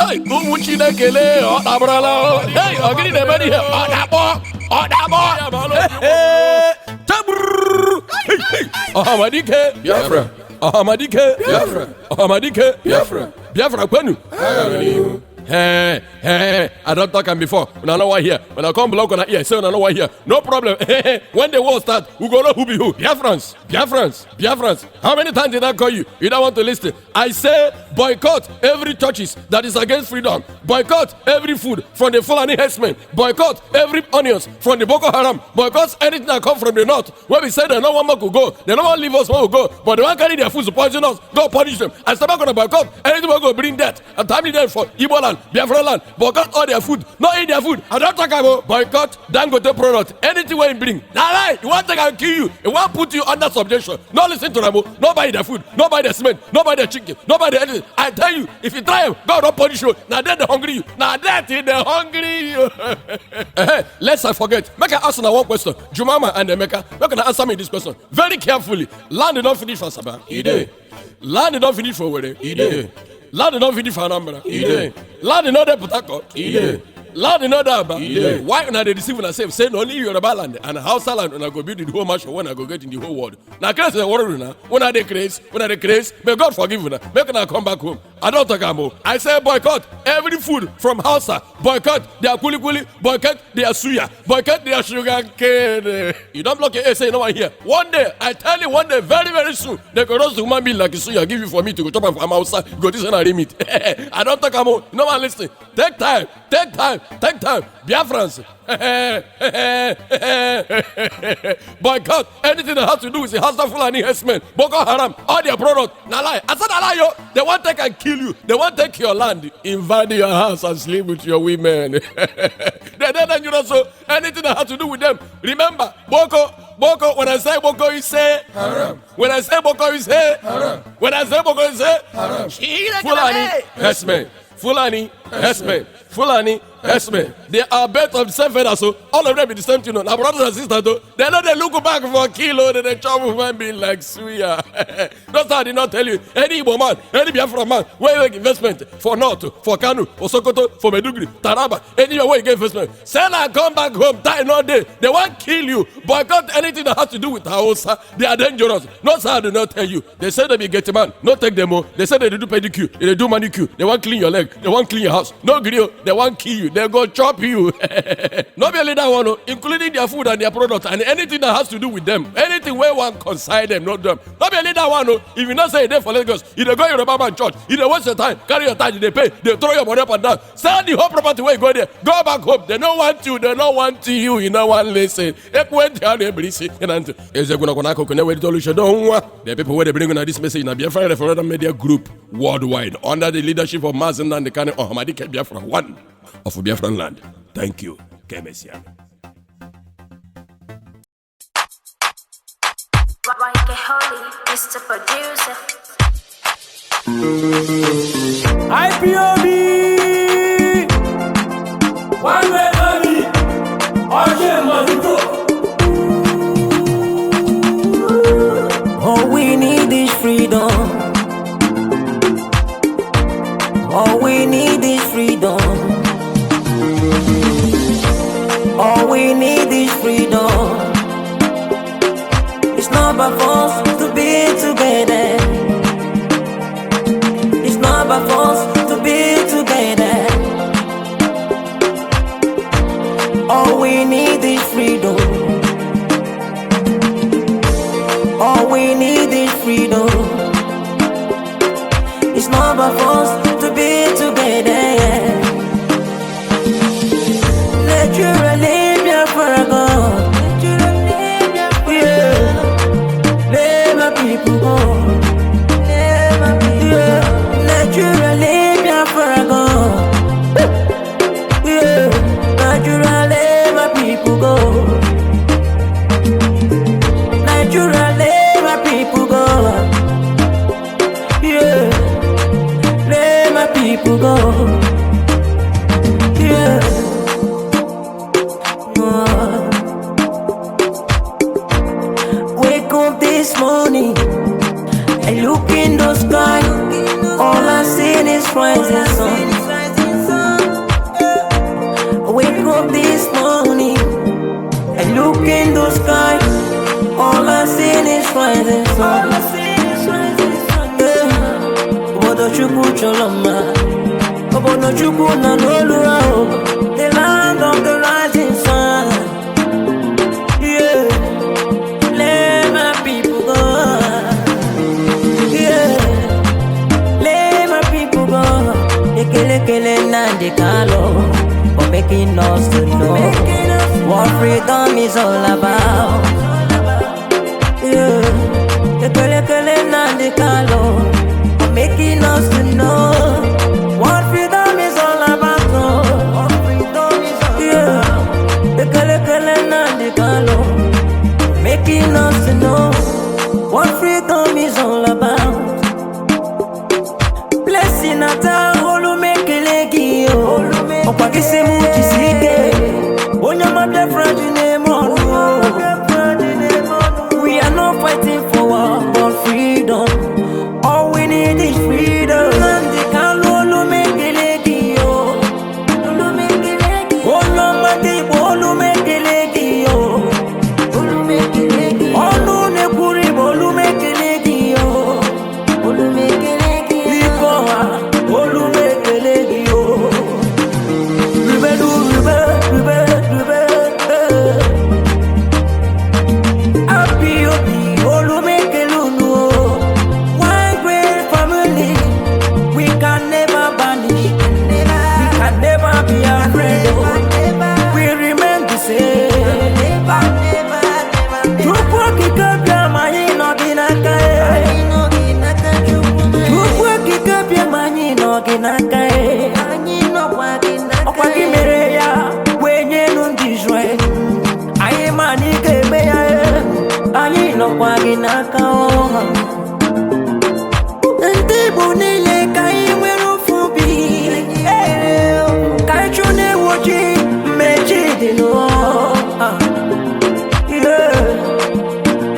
Hey, Umuchina Kele, or Abrala. Hey, I'm getting the money here. Oh, that boy. Hey, Ahamadike, Biafra. Ahamadike, Biafra. Ahamadike, Biafra. Biafra, Kwenu. Hey, I don't talk him before. When I know what here. When I come block on here, say when I know what here. No problem. When the war start, we go know who be who. Biafrans. How many times did I call you? You don't want to listen. I say boycott every churches that is against freedom. Boycott every food from the Fulani herdsmen. Boycott every onions from the Boko Haram. Boycott anything that come from the north. Where we say they no one more could go. They no one leave us where we go. But they want carry their food to poison us. Go punish them. I start going to boycott anything will go bring death. And timely death for Igbo land. Biafra land, boycott all their food, not eat their food. I don't talk about boycott Dangote product. Anything we bring. Now lie, you want to take and kill you. It want put you under subjection. No listen to them. No buy their food, no buy their cement, no buy their chicken, no buy their anything. I tell you, if you try them, God don't punish you. Now then they hungry you. Now that is they hungry you. Let's I forget. Make I ask now one question. Jumama and Emeka, make I answer me this question very carefully. Land did not finish for Sabah. He did. Land did not finish for Wede. He did. Land did not finish for Anambra. Land did not there Port Harcourt. Land did not there. Why when they deceive when say only Yoruba land and Hausa land when I go build the whole match when I go get in the whole world. Now crazy the world now. When are they crazy? May God forgive you now. Make I come back home. I don't talk about. I say boycott every food from Hausa. Boycott their kuli, boycott their suya, boycott their sugar cane. You don't block your say no one here. One day, I tell you one day, very, very soon, they go roast human being like a suya, give you for me to go chop and from outside, go this and I limit. I don't talk about. No one listen. Take time. Biafrans. Boycott anything that has to do with the Hausa Fulani herdsmen, Boko Haram, all their products. Now lie. I said lie, yo. They want to take and kill you. They want to take your land, invade your house and sleep with your women. They're dangerous. So anything that has to do with them. Remember, Boko. When I say Boko, you say haram. When I say Boko, you say haram. When I say Boko, you say haram. Fulani herdsmen. Fulani herdsmen. They are bet of the same feather, so all of them be the same thing. Now, brothers and sisters, though, they know they look back for a kilo, they chop human being like suya. That's how I did not tell you. Any Igbo man, any Biafra man, where you make investment for North, for Kanu, for Sokoto, for Meduguri, Taraba, anywhere where you get investment. Sell and come back home, die no day. They won't kill you. Boycott anything that has to do with Hausa. They are dangerous. Not so I do not tell you. They say they be get a man, not take them more. They say they do pedicure, they do manicure, they want clean your leg, they want clean your house. No grill, they want kill you. They go chop you. Not only that one, including their food and their product and anything that has to do with them. Anything where one consign them, not them. Not only that one, if you not say there for Lagos, if they go to Yoruba man church, if they waste your time, carry your time, they pay, they throw your money up and down. Sell the whole property where you go there. Go back home. They don't want you. They don't want you. You know one listen. The people where they bring on this message in a Biafra referendum media group worldwide under the leadership of Mazen and the Kane Ohamadike Biafra, one of Biafran land. Thank you, Kemesia. Why get holy, Mr. Producer? Ipob, one way money, all we need is freedom. All we need is freedom. All we need is freedom. It's not by force to be together. It's not by force to be together. All we need is freedom. All we need is freedom. It's not by force to be together. Naturally, Biafra go. Yeah, let my people go. Yeah, naturally, Biafra go. Yeah, naturally, my people go. Naturally, my people go. Yeah, let my people go. Yeah. Wake up this morning, I look in the sky, all I see is rising sun. Choloma, Obono Chukuna Nolua, the land of the rising sun. Yeah, let my people go. Yeah, let my people go. Ekele Nandi Kalo, for making us to know what freedom is all about. Yeah, Ekele Nandi Kalo, for making us to know what freedom is all about. What freedom is all about. Ekele Nandi Kalo, making us to know what freedom is all about. Blessing at all, make a leggy. Opakise Muchisike, Onyama Biafra, we are not fighting for war, but freedom. All we need is freedom. Nandi Kalo, make a leggy. Onyama Olu make a leggy. Olu make a leggy. Olu Nekuri, Olu make a leggy. Olu make a leggy. Olu make a leggy.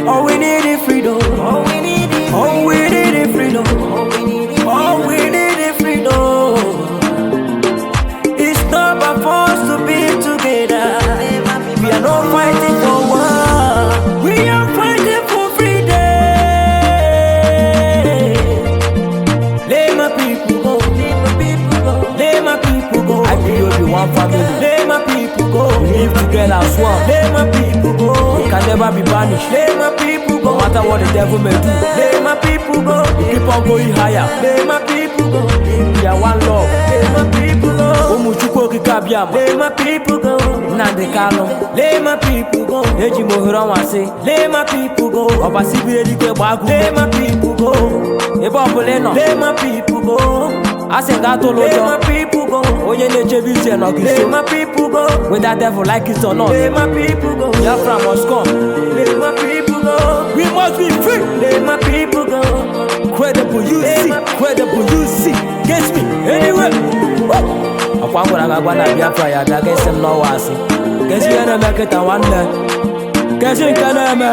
All we need is freedom. All we need is freedom. All we need is freedom. It's not by force to be together. We are not fighting for war. We are fighting for freedom. Let my people go. Let my people go. Let my people go. I will be one family. Let my people go. We live together as one. Let my people go. We can never be banished. Let my people go. No matter what the devil may do. Let my people go. We keep on going higher. Let my people go. We are one love. Let my people go. Umuchuko kikabiama. Let my people go. Nandi Kalo. Let my people go. Eji mohira wase. Let my people go. Obasibi edike bagu. Let my people go. Eba boleno. Let my people go. Asengato lojo. Let my people go. Oye nechebi no kiso. Let my people go. Whether the devil like it or not. Let my people go. Biafra must come. Let my people go. We must be free. Let my people go. Credible you see. Credible you see. Get me anyway. Akwangura gagwana Biafra ya daga sem no wasi. Get you na make it one day. Get you kana me.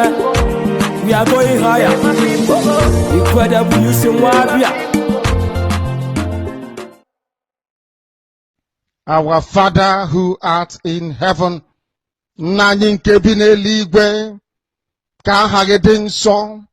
We are going higher. Incredible you see wabia. Our Father who art in heaven, Nanyin kebine ligwe, kahagedin song,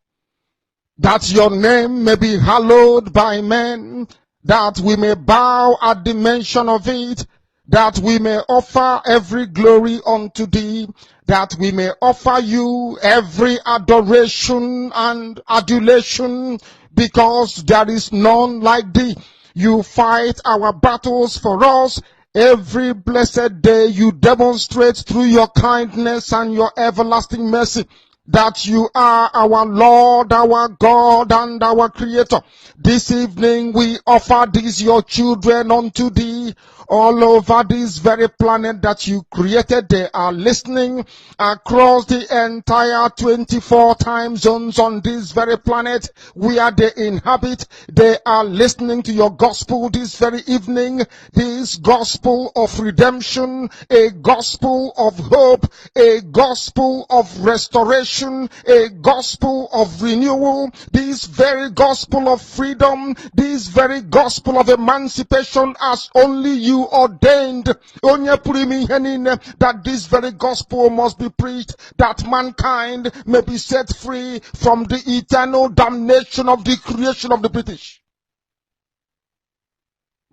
that your name may be hallowed by men, that we may bow at the mention of it, that we may offer every glory unto thee, that we may offer you every adoration and adulation, because there is none like thee. You fight our battles for us. Every blessed day you demonstrate through your kindness and your everlasting mercy that you are our Lord, our God, and our Creator. This evening we offer these your children unto thee. All over this very planet that you created, they are listening across the entire 24 time zones on this very planet where they inhabit. They are listening to your gospel this very evening, this gospel of redemption, a gospel of hope, a gospel of restoration, a gospel of renewal, this very gospel of freedom, this very gospel of emancipation as only you ordained. That this very gospel must be preached, that mankind may be set free from the eternal damnation of the creation of the British.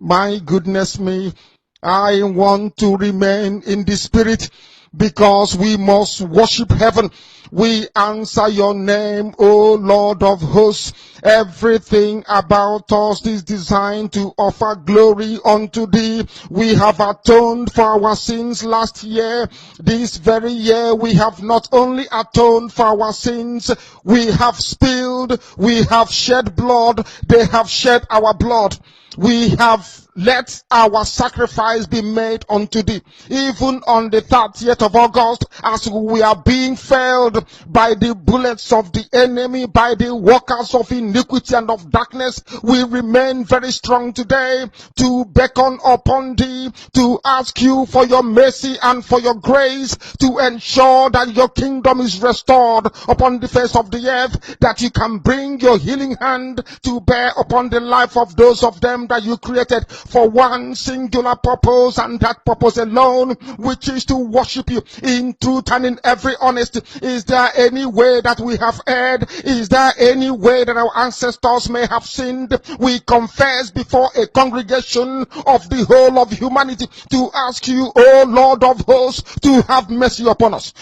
My goodness me, I want to remain in the spirit because we must worship heaven. We answer your name, O Lord of hosts. Everything about us is designed to offer glory unto thee. We have atoned for our sins last year. This very year we have not only atoned for our sins, we have spilled, we have shed blood, they have shed our blood. We have let our sacrifice be made unto thee. Even on the 30th of August, as we are being felled by the bullets of the enemy, by the workers of iniquity and of darkness, we remain very strong today to beckon upon thee, to ask you for your mercy and for your grace, to ensure that your kingdom is restored upon the face of the earth, that you can bring your healing hand to bear upon the life of those of them that you created for one singular purpose, and that purpose alone, which is to worship you in truth and in every honesty. Is there any way that we have erred? Is there any way that our ancestors may have sinned? We confess before a congregation of the whole of humanity to ask you, O Lord of hosts, to have mercy upon us.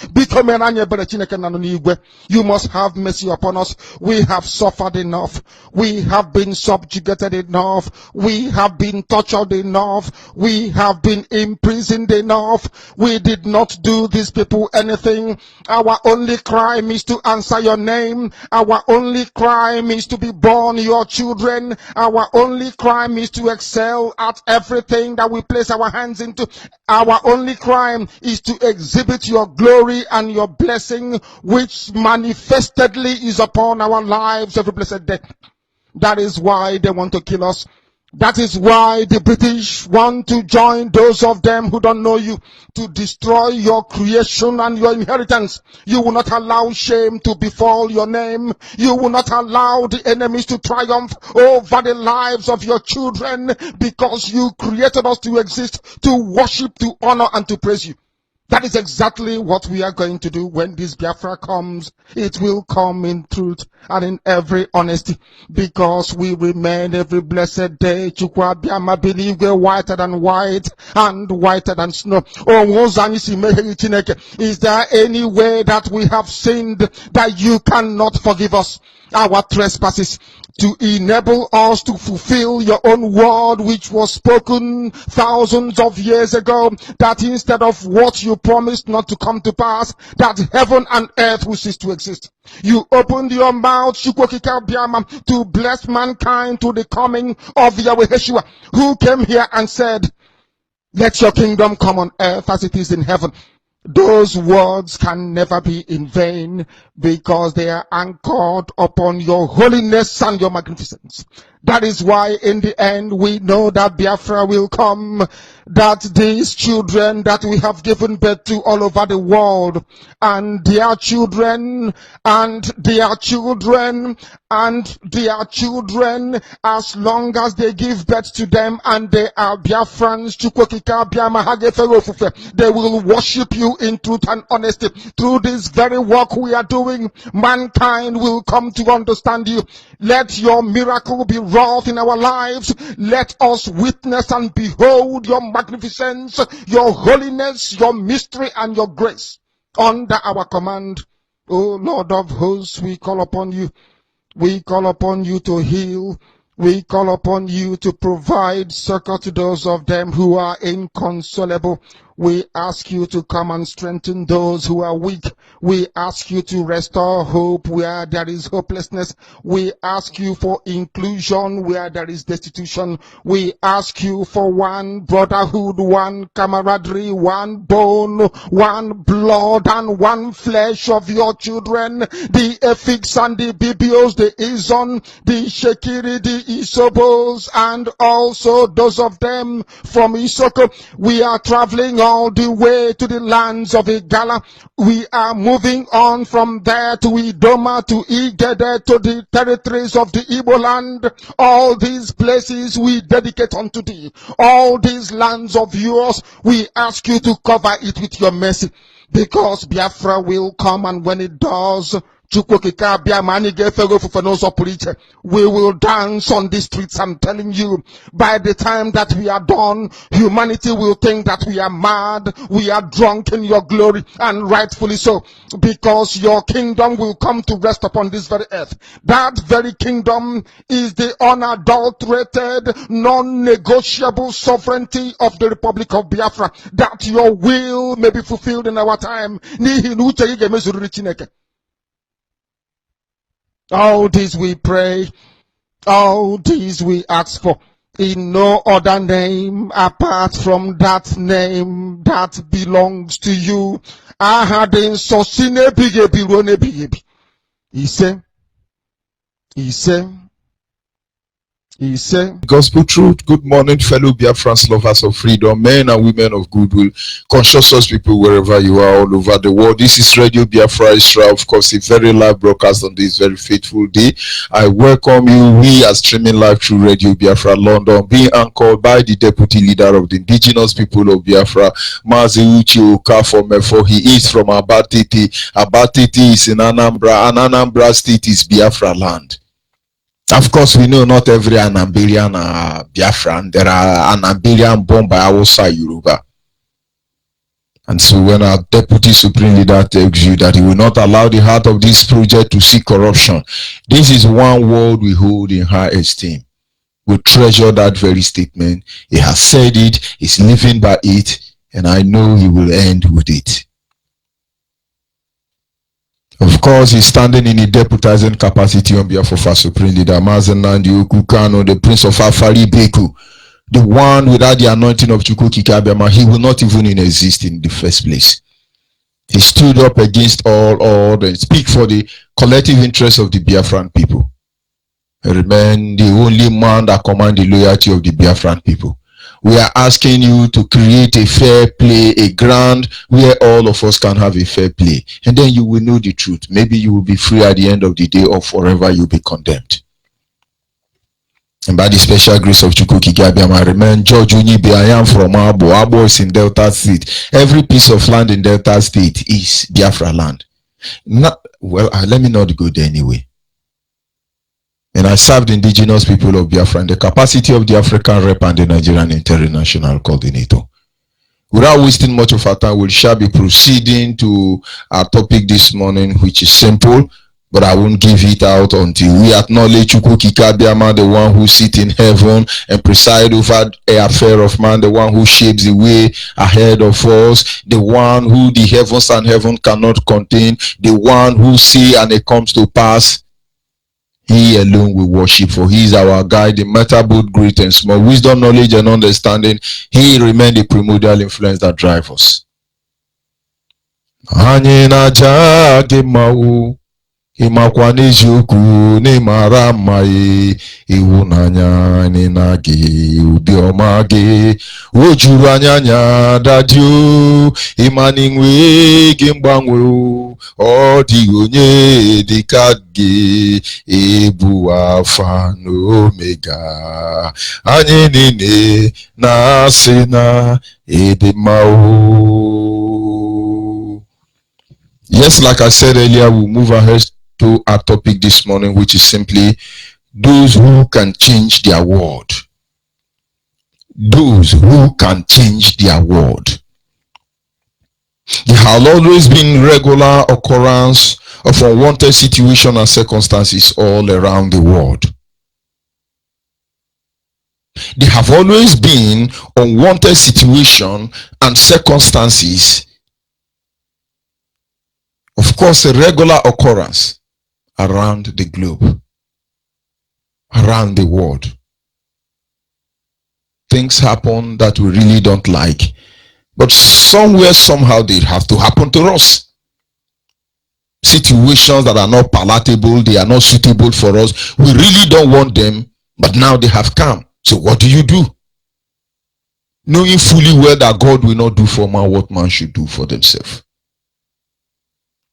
You must have mercy upon us. We have suffered enough. We have been subjugated enough. We have been tortured enough. We have been imprisoned enough. We did not do these people anything. Our only crime is to answer your name. Our only crime is to be born your children. Our only crime is to excel at everything that we place our hands into. Our only crime is to exhibit your glory and your blessing, which manifestedly is upon our lives every blessed day. That is why they want to kill us. That is why the British want to join those of them who don't know you to destroy your creation and your inheritance. You will not allow shame to befall your name. You will not allow the enemies to triumph over the lives of your children, because you created us to exist, to worship, to honor, and to praise you. That is exactly what we are going to do when this Biafra comes. It will come in truth and in every honesty, because we remain every blessed day. Chukwa Biama believe we're whiter than white and whiter than snow. Is there any way that we have sinned that you cannot forgive us our trespasses, to enable us to fulfill your own word, which was spoken thousands of years ago, that instead of what you promised not to come to pass, that heaven and earth will cease to exist. You opened your mouth, Shukwokika Biama, to bless mankind to the coming of Yahweh Yeshua, who came here and said, let your kingdom come on earth as it is in heaven. Those words can never be in vain, because they are anchored upon your holiness and your magnificence. That is why in the end we know that Biafra will come, that these children that we have given birth to all over the world, and their children, and their children, and their children, as long as they give birth to them and they are Biafrans, they will worship you in truth and honesty. Through this very work we are doing, mankind will come to understand you. Let your miracle be wrought in our lives. Let us witness and behold your magnificence, your holiness, your mystery, and your grace under our command. O Lord of hosts, we call upon you. We call upon you to heal. We call upon you to provide succor to those of them who are inconsolable. We ask you to come and strengthen those who are weak. We ask you to restore hope where there is hopelessness. We ask you for inclusion where there is destitution. We ask you for one brotherhood, one camaraderie, one bone, one blood, and one flesh of your children. The Efiks and the Bibios, the Izon, the Shekiri, the Isobos, and also those of them from Isoko. We are traveling all the way to the lands of Igala. We are moving on from there to Idoma, to Igede, to the territories of the Igbo land. All these places we dedicate unto thee. All these lands of yours, we ask you to cover it with your mercy, because Biafra will come, and when it does, We will dance on the streets. I'm telling you, by the time that we are done, humanity will think that we are mad, we are drunk in your glory, and rightfully so, because your kingdom will come to rest upon this very earth. That very kingdom is the unadulterated, non-negotiable sovereignty of the Republic of Biafra, that your will may be fulfilled in our time. All this we pray, all this we ask for, in no other name apart from that name that belongs to you. He said, Gospel truth. Good morning, fellow Biafrans, lovers of freedom, men and women of goodwill, conscious people wherever you are all over the world. This is Radio Biafra Israel, of course, a very live broadcast on this very fateful day. I welcome you. We are streaming live through Radio Biafra London, being anchored by the deputy leader of the indigenous people of Biafra, Mazi Uche Okafor. He is from Abatete. Abatete is in Anambra, and Anambra State is Biafra land. Of course, we know not every Anambarian are Biafran. There are Anambarian born by Hausa Yoruba. And so when our deputy supreme leader tells you that he will not allow the heart of this project to see corruption, this is one word we hold in high esteem. We treasure that very statement. He has said it, he's living by it, and I know he will end with it. Of course, he's standing in a deputizing capacity on behalf of our supreme leader, Mazen Nandi Okukano, the prince of Afari Beku, the one without the anointing of Chukwuki Kabiyama, he will not even exist in the first place. He stood up against all odds and speak for the collective interests of the Biafran people. He remain the only man that commands the loyalty of the Biafran people. We are asking you to create a fair play, a ground where all of us can have a fair play. And then you will know the truth. Maybe you will be free at the end of the day, or forever you'll be condemned. And by the special grace of Chukwuki Kabiyama, I remain George Unibe. I am from Abo. Abo is in Delta State. Every piece of land in Delta State is Biafra land. Let me not go there anyway. And I served the indigenous people of Biafra in the capacity of the African rep and the Nigerian international coordinator. Without wasting much of our time, we shall be proceeding to our topic this morning, which is simple, but I won't give it out until we acknowledge Chukwuki Kabiyama, the one who sits in heaven and preside over the affair of man, the one who shapes the way ahead of us, the one who the heavens and heaven cannot contain, the one who see and it comes to pass. He alone will worship, for he is our guide, the matter both great and small, wisdom, knowledge, and understanding. He remains the primordial influence that drives us. Imakwa n'eziokwu n'ịmara mma ịhụnanya n'ịna gị obiọma gị o juru anya dadio ịma n'inwe gị mgbanwe ọ dịghị onye dịka gị ịbụ Alpha na Omega anyị niile na-asị na ịdị mma o. Yes, like I said earlier, we'll move ahead to our topic this morning, which is simply those who can change their world. Those who can change their world. There have always been regular occurrence of unwanted situations and circumstances all around the world. There have always been unwanted situations and circumstances, of course, a regular occurrence around the globe, around the world. Things happen that we really don't like, but somewhere, somehow, they have to happen to us. Situations that are not palatable, they are not suitable for us. We really don't want them, but now they have come. So what do? Knowing fully well that God will not do for man what man should do for themselves.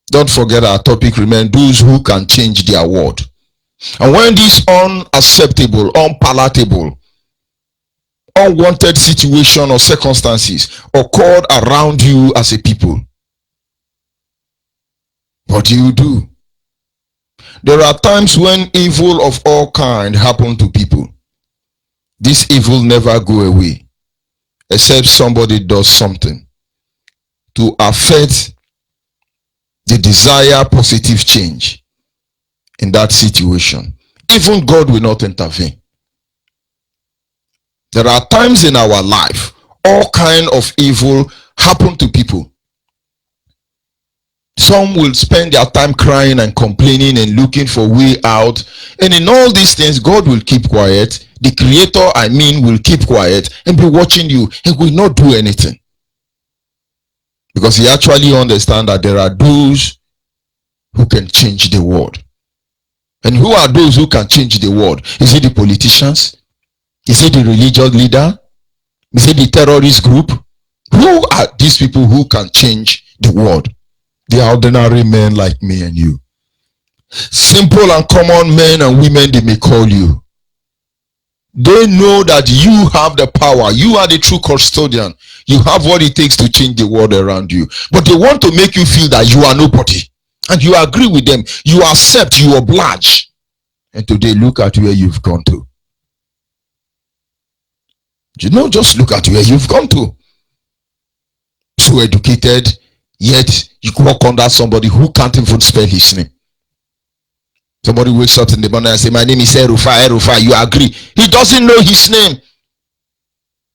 Don't forget our topic, remain those who can change their world. And when these unacceptable, unpalatable, unwanted situation or circumstances occurred around you as a people, what do? There are times when evil of all kind happen to people. This evil never go away except somebody does something to affect the desired positive change in that situation. Even God will not intervene. There are times in our life all kind of evil happen to people. Some will spend their time crying and complaining and looking for way out. And in all these things, God will keep quiet. The Creator, will keep quiet and be watching you and will not do anything. Because he actually understands that there are those who can change the world. And who are those who can change the world? Is it the politicians? Is it the religious leader? Is it the terrorist group? Who are these people who can change the world? The ordinary men like me and you. Simple and common men and women, they may call you. They know that you have the power. You are the true custodian. You have what it takes to change the world around you. But they want to make you feel that you are nobody. And you agree with them. You accept, you oblige. And today, look at where you've gone to. You know, just look at where you've gone to. So educated, yet you walk under somebody who can't even spell his name. Somebody wakes up in the morning and say, my name is Erufa. You agree. He doesn't know his name.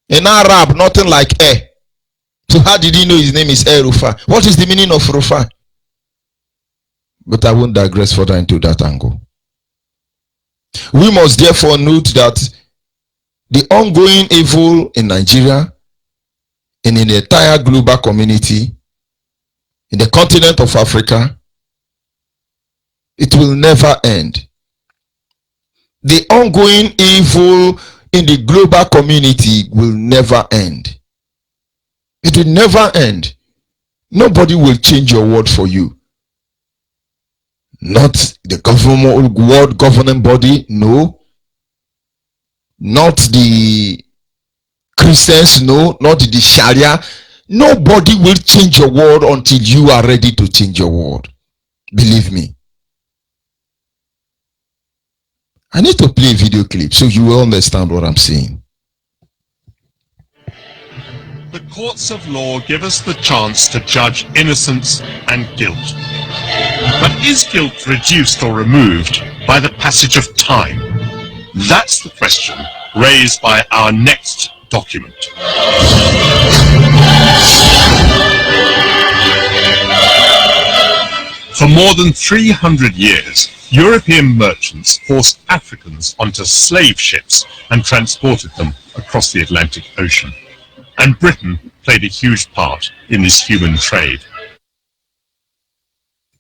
In Arab, nothing like So how did he know his name is Erufa? What is the meaning of Rufa? But I won't digress further into that angle. We must therefore note that the ongoing evil in Nigeria and in the entire global community, in the continent of Africa, it will never end. The ongoing evil in the global community will never end. It will never end. Nobody will change your world for you. Not the government, world governing body, no. Not the Christians, no. Not the Sharia. Nobody will change your world until you are ready to change your world. Believe me. I need to play a video clip so you will understand what I'm saying. The courts of law give us the chance to judge innocence and guilt. But is guilt reduced or removed by the passage of time? That's the question raised by our next document. For more than 300 years, European merchants forced Africans onto slave ships and transported them across the Atlantic Ocean. And Britain played a huge part in this human trade.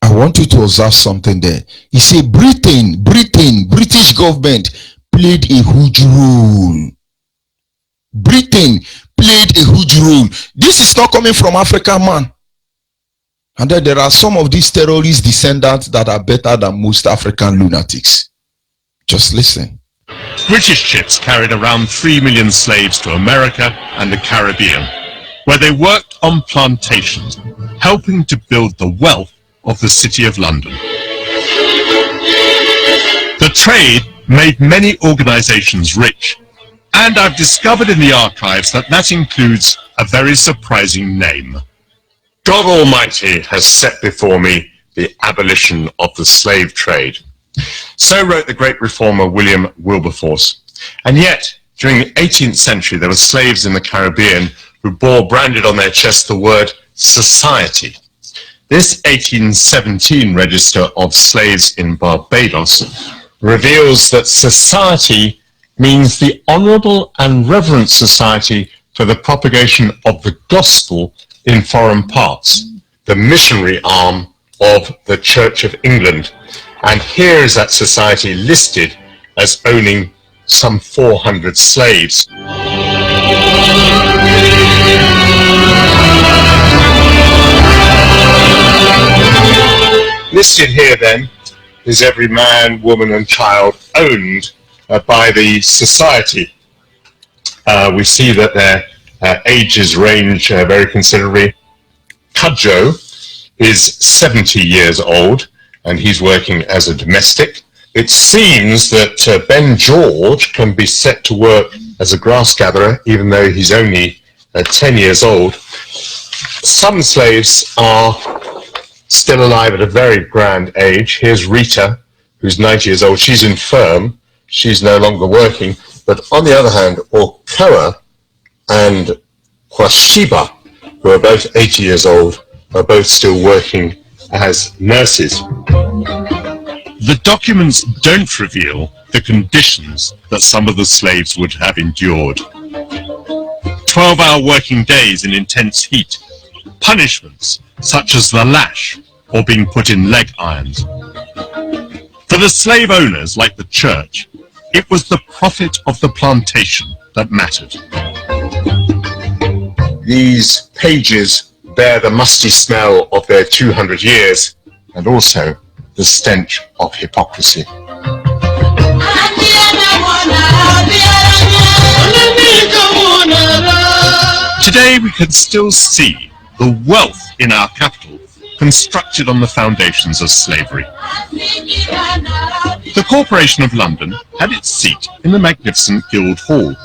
I want you to observe something there. You say British government played a huge role. Britain played a huge role. This is not coming from African man. And then there are some of these terrorist descendants that are better than most African lunatics. Just listen. British ships carried around 3 million slaves to America and the Caribbean, where they worked on plantations, helping to build the wealth of the City of London. The trade made many organizations rich, and I've discovered in the archives that includes a very surprising name. God Almighty has set before me the abolition of the slave trade. So wrote the great reformer William Wilberforce. And yet, during the 18th century, there were slaves in the Caribbean who bore branded on their chest the word society. This 1817 register of slaves in Barbados reveals that society means the honorable and reverent society for the propagation of the gospel in foreign parts, the missionary arm of the Church of England. And here is that society listed as owning some 400 slaves. Listed here then is every man, woman and child owned by the society. We see that their ages range very considerably. Cudjoe is 70 years old, and he's working as a domestic. It seems that Ben George can be set to work as a grass gatherer, even though he's only 10 years old. Some slaves are still alive at a very grand age. Here's Rita, who's 90 years old. She's infirm. She's no longer working. But on the other hand, Okoa and Kwashiba, who are both 80 years old, are both still working as nurses. The documents don't reveal the conditions that some of the slaves would have endured. 12-hour working days in intense heat, punishments such as the lash or being put in leg irons. For the slave owners, like the church, it was the profit of the plantation that mattered. These pages bear the musty smell of their 200 years and also the stench of hypocrisy. Today we can still see the wealth in our capital constructed on the foundations of slavery. The Corporation of London had its seat in the magnificent Guildhall.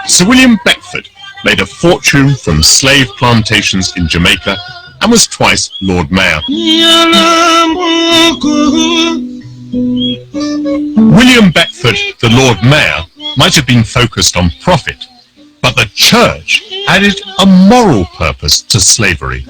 Sir William Beckford made a fortune from slave plantations in Jamaica and was twice Lord Mayor. William Beckford, the Lord Mayor, might have been focused on profit, but the church added a moral purpose to slavery.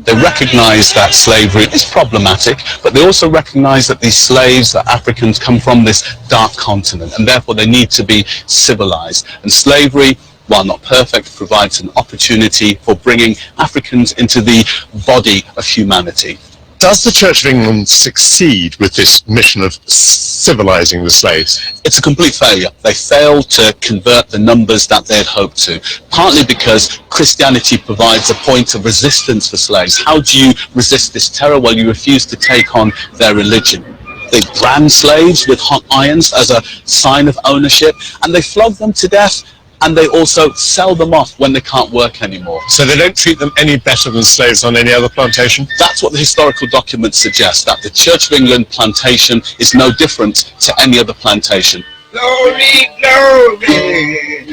They recognise that slavery is problematic, but they also recognise that these slaves, that Africans, come from this dark continent, and therefore they need to be civilised. And slavery, while not perfect, provides an opportunity for bringing Africans into the body of humanity. Does the Church of England succeed with this mission of civilizing the slaves? It's a complete failure. They failed to convert the numbers that they had hoped to, partly because Christianity provides a point of resistance for slaves. How do you resist this terror? Well, you refuse to take on their religion. They brand slaves with hot irons as a sign of ownership, and they flog them to death, and they also sell them off when they can't work anymore. So they don't treat them any better than slaves on any other plantation? That's what the historical documents suggest, that the Church of England plantation is no different to any other plantation. Glory, glory,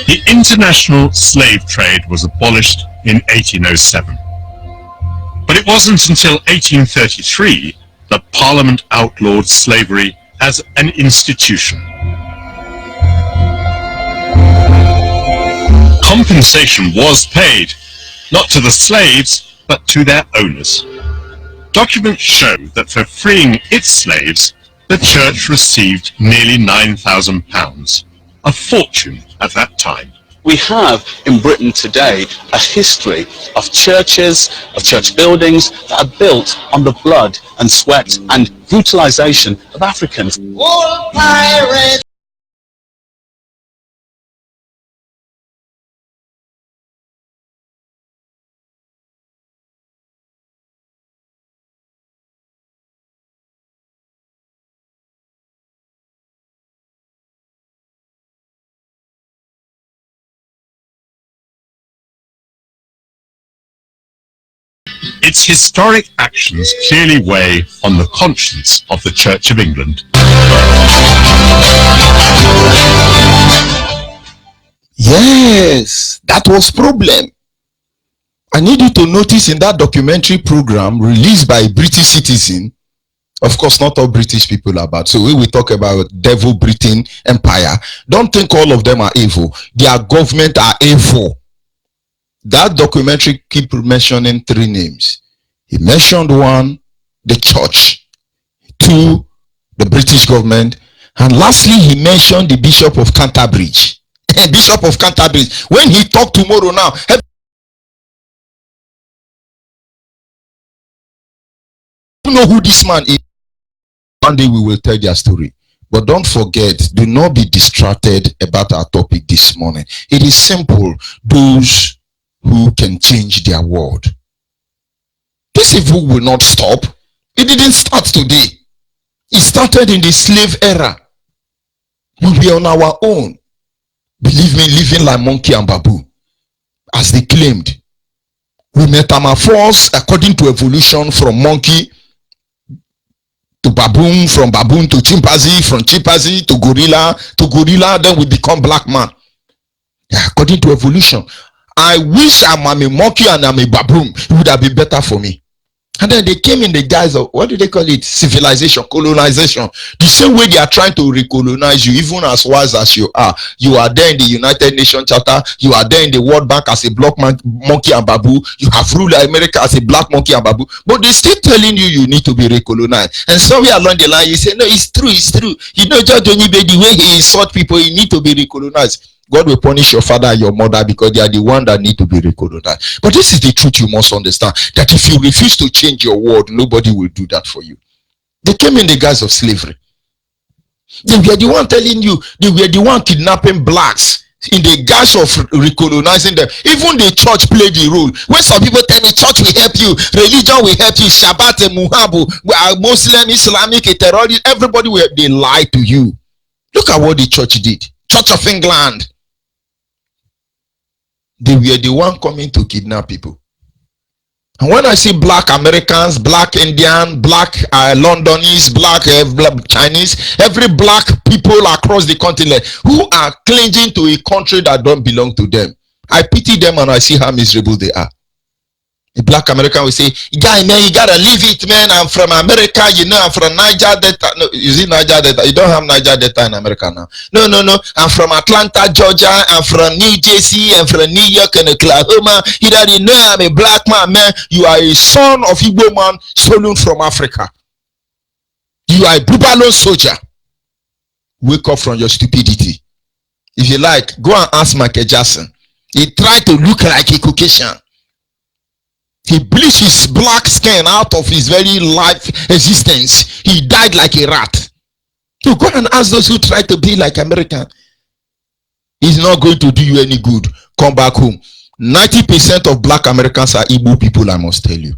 The international slave trade was abolished in 1807. But it wasn't until 1833 that Parliament outlawed slavery as an institution. Compensation was paid, not to the slaves, but to their owners. Documents show that for freeing its slaves, the church received nearly £9,000, a fortune at that time. We have in Britain today a history of churches, of church buildings that are built on the blood and sweat and brutalization of Africans. oh pirate. Its historic actions clearly weigh on the conscience of the Church of England. Yes, that was problem. I need you to notice in that documentary program released by a British citizen, of course not all British people are bad, so when we talk about devil Britain Empire, don't think all of them are evil. Their government are evil. That documentary keep mentioning three names. He mentioned one, the church, two, the British government, and lastly he mentioned the Bishop of Canterbury. Bishop of Canterbury. When he talk tomorrow now, you know who this man is. One day we will tell their story. But don't forget, do not be distracted about our topic this morning. It is simple. Those who can change their world. This evil will not stop. It didn't start today. It started in the slave era. But we are on our own. Believe me, living like monkey and baboon, as they claimed. We metamorphose according to evolution from monkey to baboon, from baboon to chimpanzee, from chimpanzee to gorilla, then we become black man. Yeah, according to evolution. I wish I'm a monkey and I'm a baboon. It would have been better for me. And then they came in the guise of, what do they call it? Civilization, colonization. The same way they are trying to recolonize you, even as wise as you are. You are there in the United Nations Charter. You are there in the World Bank as a black monkey and baboon. You have ruled America as a black monkey and baboon. But they're still telling you you need to be recolonized. And somewhere along the line, you say, no, it's true, it's true. You know, Judge Onibe, the way he insult people, you need to be recolonized. God will punish your father and your mother because they are the one that need to be recolonized. But this is the truth you must understand, that if you refuse to change your world, nobody will do that for you. They came in the guise of slavery. They were the one telling you, they were the one kidnapping blacks in the guise of recolonizing them. Even the church played the role. When some people tell me church will help you, religion will help you, Shabbat, Muhabu, Muslim, Islamic, terrorist, everybody will, they lie to you. Look at what the church did. Church of England. They were the one coming to kidnap people. And when I see black Americans, black Indian, black Londonese, black Chinese, every black people across the continent who are clinging to a country that don't belong to them, I pity them and I see how miserable they are. A black American will say, guy, man, you gotta leave it, man. I'm from America, you know, I'm from Niger Delta. No, is it Niger Delta? You don't have Niger Delta in America now. No. I'm from Atlanta, Georgia. I'm from New Jersey. I'm from New York and Oklahoma. You don't know I'm a black man, man. You are a son of Igbo man stolen from Africa. You are a Babylon soldier. Wake up from your stupidity. If you like, go and ask Michael Jackson. He tried to look like a Caucasian. He bleached his black skin out of his very life existence. He died like a rat. So go and ask those who try to be like American. It's not going to do you any good. Come back home. 90% of black Americans are Igbo people, I must tell you.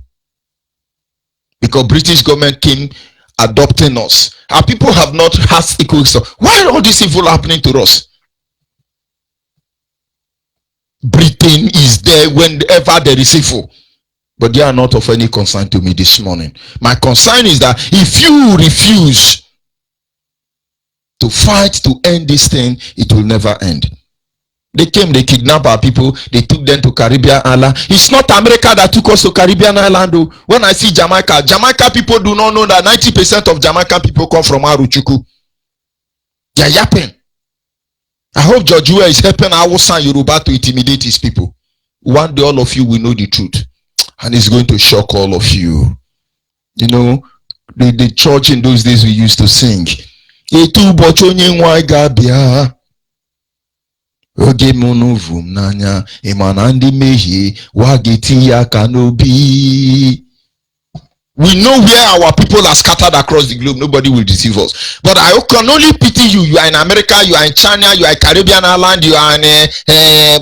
Because British government came adopting us. Our people have not had equal stuff. Why are all this evil happening to us? Britain is there whenever there is evil. But they are not of any concern to me this morning. My concern is that if you refuse to fight to end this thing, it will never end. They came, they kidnapped our people, they took them to Caribbean island. It's not America that took us to Caribbean island. Though. When I see Jamaica people do not know that 90% of Jamaican people come from Aruchuku. They are yapping. I hope George Weah is helping Hausa and Yoruba to intimidate his people. One day all of you will know the truth. And it's going to shock all of you. You know, the church in those days we used to sing. Oge monovu nanya emanandi mehi wageti ya kanobi. We know where our people are scattered across the globe. Nobody will deceive us. But I can only pity you. You are in America, you are in China, you are in Caribbean island, you are in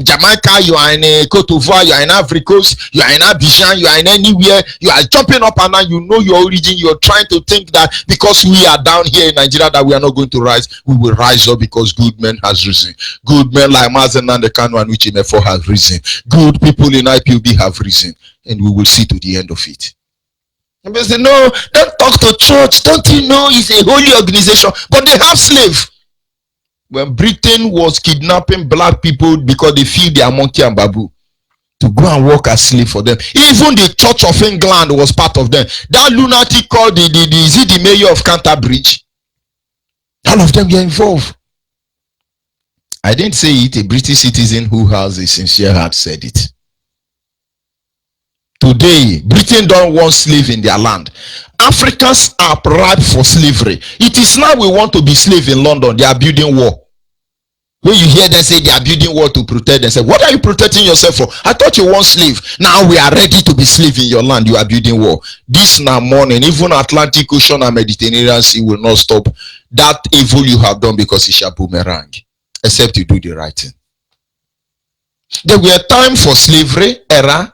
Jamaica, you are in Cote d'Ivoire, you are in Ivory Coast, you are in Abidjan, you are in anywhere. You are jumping up and down. You know your origin. You are trying to think that because we are down here in Nigeria that we are not going to rise. We will rise up because good men has risen. Good men like Mazen and the Kanu and Uchimefor have risen. Good people in IPOB have risen. And we will see to the end of it. And they say, no, don't talk to church. Don't you know it's a holy organization? But they have slaves. When Britain was kidnapping black people because they feel they are monkey and babu, to go and work as slave for them. Even the Church of England was part of them. That lunatic called the mayor of Canterbury. All of them were involved. I didn't say it. A British citizen who has a sincere heart said it. Today, Britain don't want slave in their land. Africans are ripe for slavery. It is now we want to be slave in London. They are building wall. When you hear them say they are building wall to protect them, say, what are you protecting yourself for? I thought you want slave. Now we are ready to be slave in your land. You are building wall. This now morning, even Atlantic Ocean and Mediterranean Sea will not stop that evil you have done because it shall boomerang. Except you do the right thing. There were time for slavery era.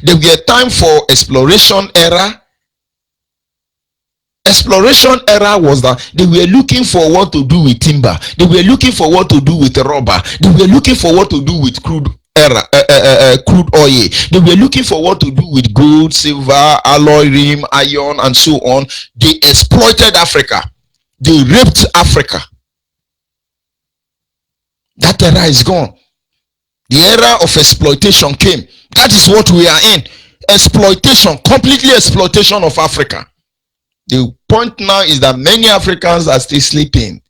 There were time for exploration era. exploration era was that they were looking for what to do with timber. They were looking for what to do with rubber. They were looking for what to do with crude oil. They were looking for what to do with gold, silver, alloy rim, iron, and so on. They exploited Africa. They raped Africa. That era is gone. The era of exploitation came. That is what we are in. Exploitation, completely exploitation of Africa. The point now is that many Africans are still sleeping.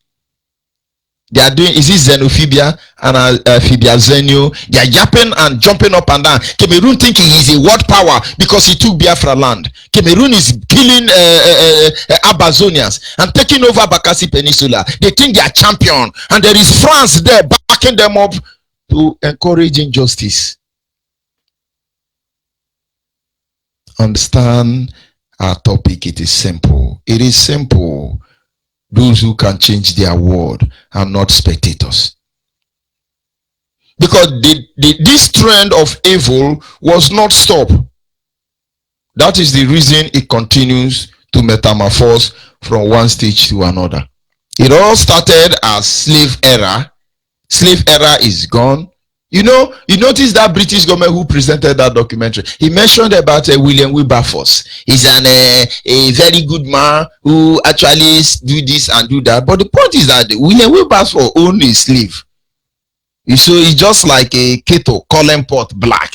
They are doing, is it xenophobia and phibiazenio? They are yapping and jumping up and down. Cameroon thinking he is a world power because he took Biafra land. Cameroon is killing Amazonians and taking over Bakassi Peninsula. They think they are champion, and there is France there backing them up to encourage injustice. Understand our topic. It is simple. It is simple. Those who can change their world are not spectators. Because this trend of evil was not stopped. That is the reason it continues to metamorphose from one stage to another. It all started as slave era. Slave era is gone. You know, you notice that British government who presented that documentary, he mentioned about William Wilberforce. He's a very good man who actually do this and do that. But the point is that William Wilberforce owned a slave. So it's just like a keto calling pot black.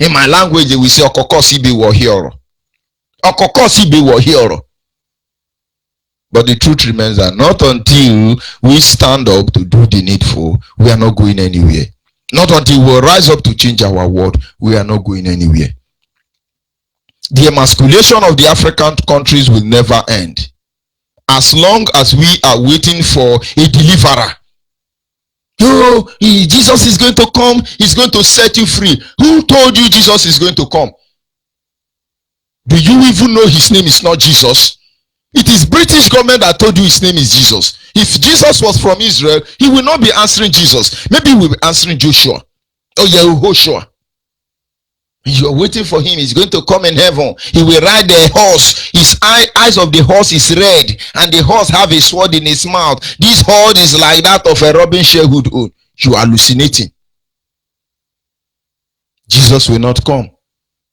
In my language, they will say Okokosibe wo hero. Okokosibe wo hero. But the truth remains that not until we stand up to do the needful, we are not going anywhere. Not until we rise up to change our world, we are not going anywhere. The emasculation of the African countries will never end. As long as we are waiting for a deliverer. Oh, Jesus is going to come. He's going to set you free. Who told you Jesus is going to come? Do you even know his name is not Jesus? It is British government that told you his name is Jesus. If Jesus was from Israel, he will not be answering Jesus. Maybe he will be answering Joshua or Yehoshua. You are waiting for him. He's going to come in heaven. He will ride the horse. His eyes of the horse is red, and the horse have a sword in his mouth. This horse is like that of a Robin Sherwood. You are hallucinating. Jesus will not come.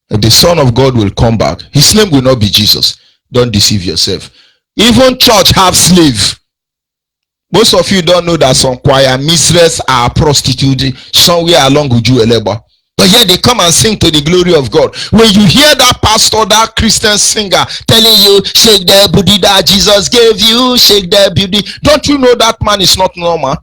The Son of God will come back. His name will not be Jesus. Don't deceive yourself. Even church have slave. Most of you don't know that some choir mistresses are prostitutes somewhere along Uju Eleba. But here they come and sing to the glory of God. When you hear that pastor, that Christian singer telling you, shake the booty that Jesus gave you, shake the booty. Don't you know that man is not normal?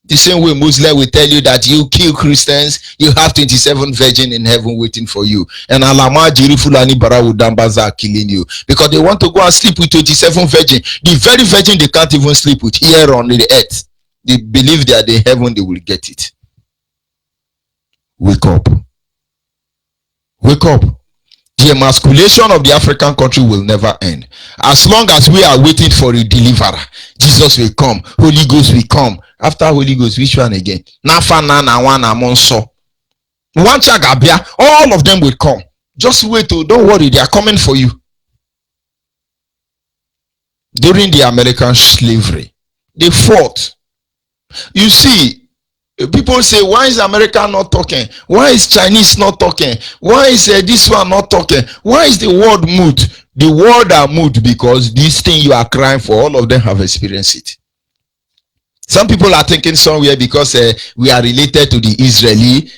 The same way Muslim will tell you that you kill Christians, you have 27 virgins in heaven waiting for you. And Alama Jirifulani Barawudambaza are killing you. Because they want to go and sleep with 27 virgins. The very virgin they can't even sleep with here on the earth. They believe that in heaven they will get it. Wake up. Wake up. The emasculation of the African country will never end. As long as we are waiting for a deliverer, Jesus will come. Holy Ghost will come. After Holy Ghost, which one again? Nafana na one among so. One chagabia, all of them will come. Just wait, don't worry, they are coming for you. During the American slavery, they fought. You see, people say, why is America not talking? Why is Chinese not talking? Why is this one not talking? Why is the world moved? The world are moved because this thing you are crying for, all of them have experienced it. Some people are thinking somewhere because we are related to the Israeli,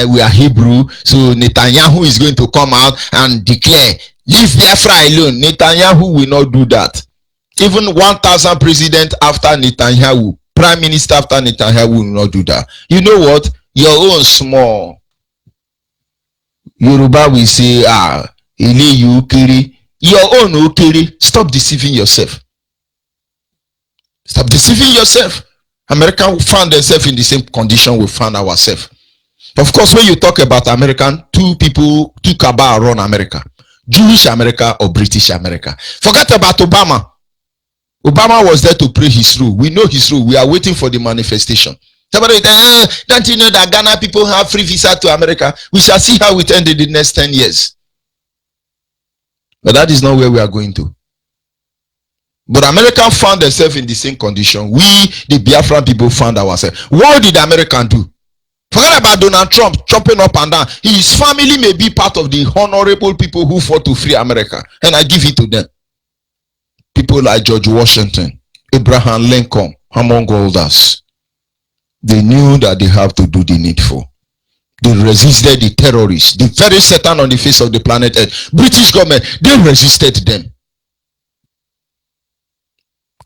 we are Hebrew, so Netanyahu is going to come out and declare, leave Biafra alone. Netanyahu will not do that. Even 1,000 presidents after Netanyahu, prime minister after Netanyahu will not do that. You know what? Your own small. Yoruba will say, Ile you kiri. Your own okiri. Stop deceiving yourself. Stop deceiving yourself. America found themselves in the same condition we found ourselves. Of course, when you talk about American, two cabal run America. Jewish America or British America. Forget about Obama. Obama was there to play his role. We know his role. We are waiting for the manifestation. Somebody don't you know that Ghana people have free visa to America? We shall see how it ends in the next 10 years. But that is not where we are going to. But America found themselves in the same condition. We, the Biafran people, found ourselves. What did the American do? Forget about Donald Trump chopping up and down. His family may be part of the honorable people who fought to free America. And I give it to them. People like George Washington, Abraham Lincoln, among others. They knew that they have to do the needful. They resisted the terrorists, the very Satan on the face of the planet Earth. British government, they resisted them.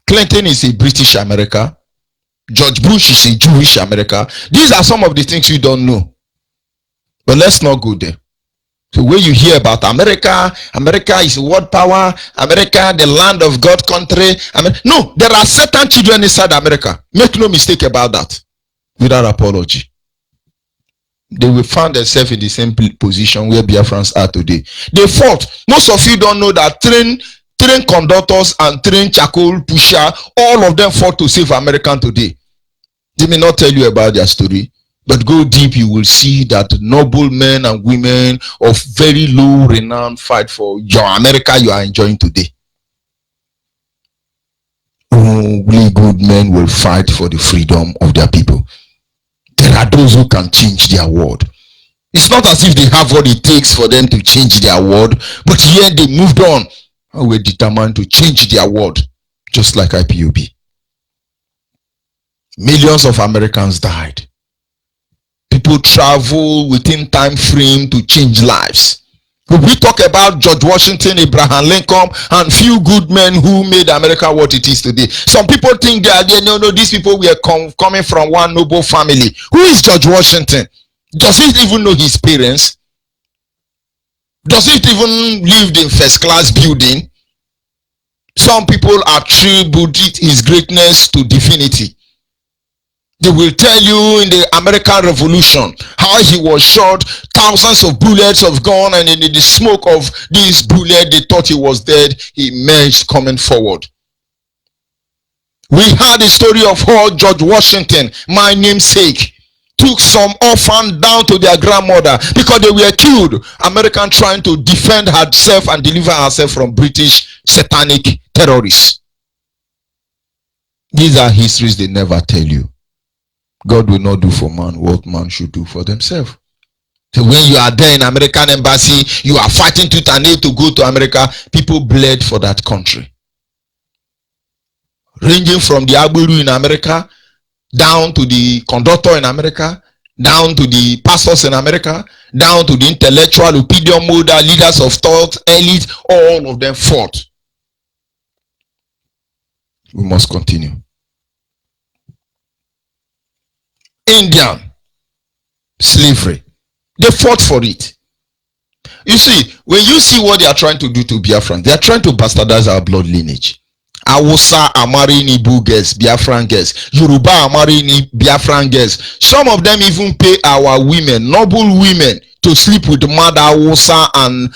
Clinton is a British America. George Bush is a Jewish America. These are some of the things you don't know. But let's not go there. So when you hear about America, America is world power, America, the land of God country. No, there are certain children inside America. Make no mistake about that. Without apology. They will find themselves in the same position where Biafrans are today. They fought. Most of you don't know that train conductors and train charcoal pusher, all of them fought to save America today. They may not tell you about their story, but go deep, you will see that noble men and women of very low renown fight for your America you are enjoying today. Only good men will fight for the freedom of their people. There are those who can change their world. It's not as if they have what it takes for them to change their world, but yet they moved on and were determined to change their world, just like IPOB. Millions of Americans died. People travel within time frame to change lives. We talk about George Washington, Abraham Lincoln, and few good men who made America what it is today. Some people think that no, these people were coming from one noble family. Who is George Washington? Does he even know his parents? Does he even live in first class building? Some people attribute his greatness to divinity. They will tell you in the American Revolution how he was shot, thousands of bullets of gun, and in the smoke of this bullet, they thought he was dead. He emerged coming forward. We had the story of how George Washington, my namesake, took some orphan down to their grandmother because they were killed. American trying to defend herself and deliver herself from British satanic terrorists. These are histories they never tell you. God will not do for man what man should do for themselves. So when you are there in American embassy, you are fighting tooth and nail to go to America. People bled for that country. Ranging from the Agburu in America, down to the conductor in America, down to the pastors in America, down to the intellectual, opinion molder, leaders of thought, elite, all of them fought. We must continue. Indian slavery. They fought for it. You see, when you see what they are trying to do to Biafran, they are trying to bastardize our blood lineage. Awusa are marrying Igbo girls, Biafran girls. Yoruba are marrying Biafran girls. Some of them even pay our women, noble women, to sleep with mad Awusa and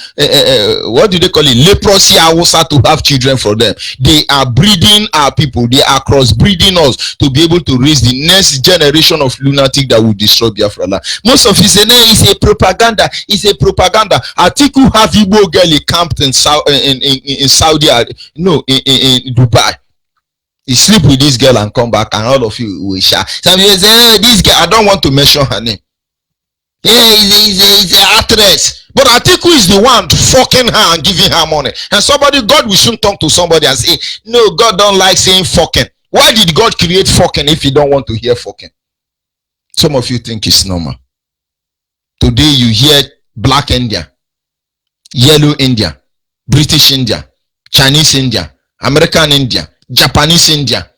what do they call it? Leprosy Awusa, to have children for them. They are breeding our people. They are crossbreeding us to be able to raise the next generation of lunatic that will destroy Biafra land. Most of you say, no, it's a propaganda. It's a propaganda. Atiku have Igbo girl camped in Saudi, no, in Dubai. He sleep with this girl and come back, and all of you will shout. Some people say, hey, this girl, I don't want to mention her name. Yeah, he's an actress. But Atiku is the one fucking her and giving her money. And God will soon talk to somebody and say, no, God don't like saying fucking. Why did God create fucking if you don't want to hear fucking? Some of you think it's normal. Today you hear black India, yellow India, British India, Chinese India, American India, Japanese India,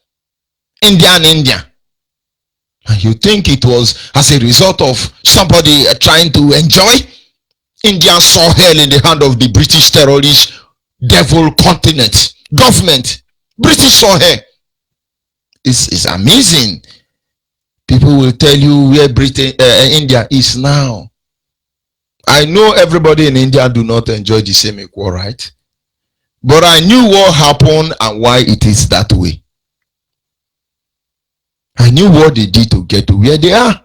Indian India. And you think it was as a result of somebody trying to enjoy? India saw hell in the hand of the British terrorist devil continent government. British saw hell. It's amazing. People will tell you where India is now. I know everybody in India do not enjoy the same equal right, but I knew what happened and why it is that way. I knew what they did to get to where they are.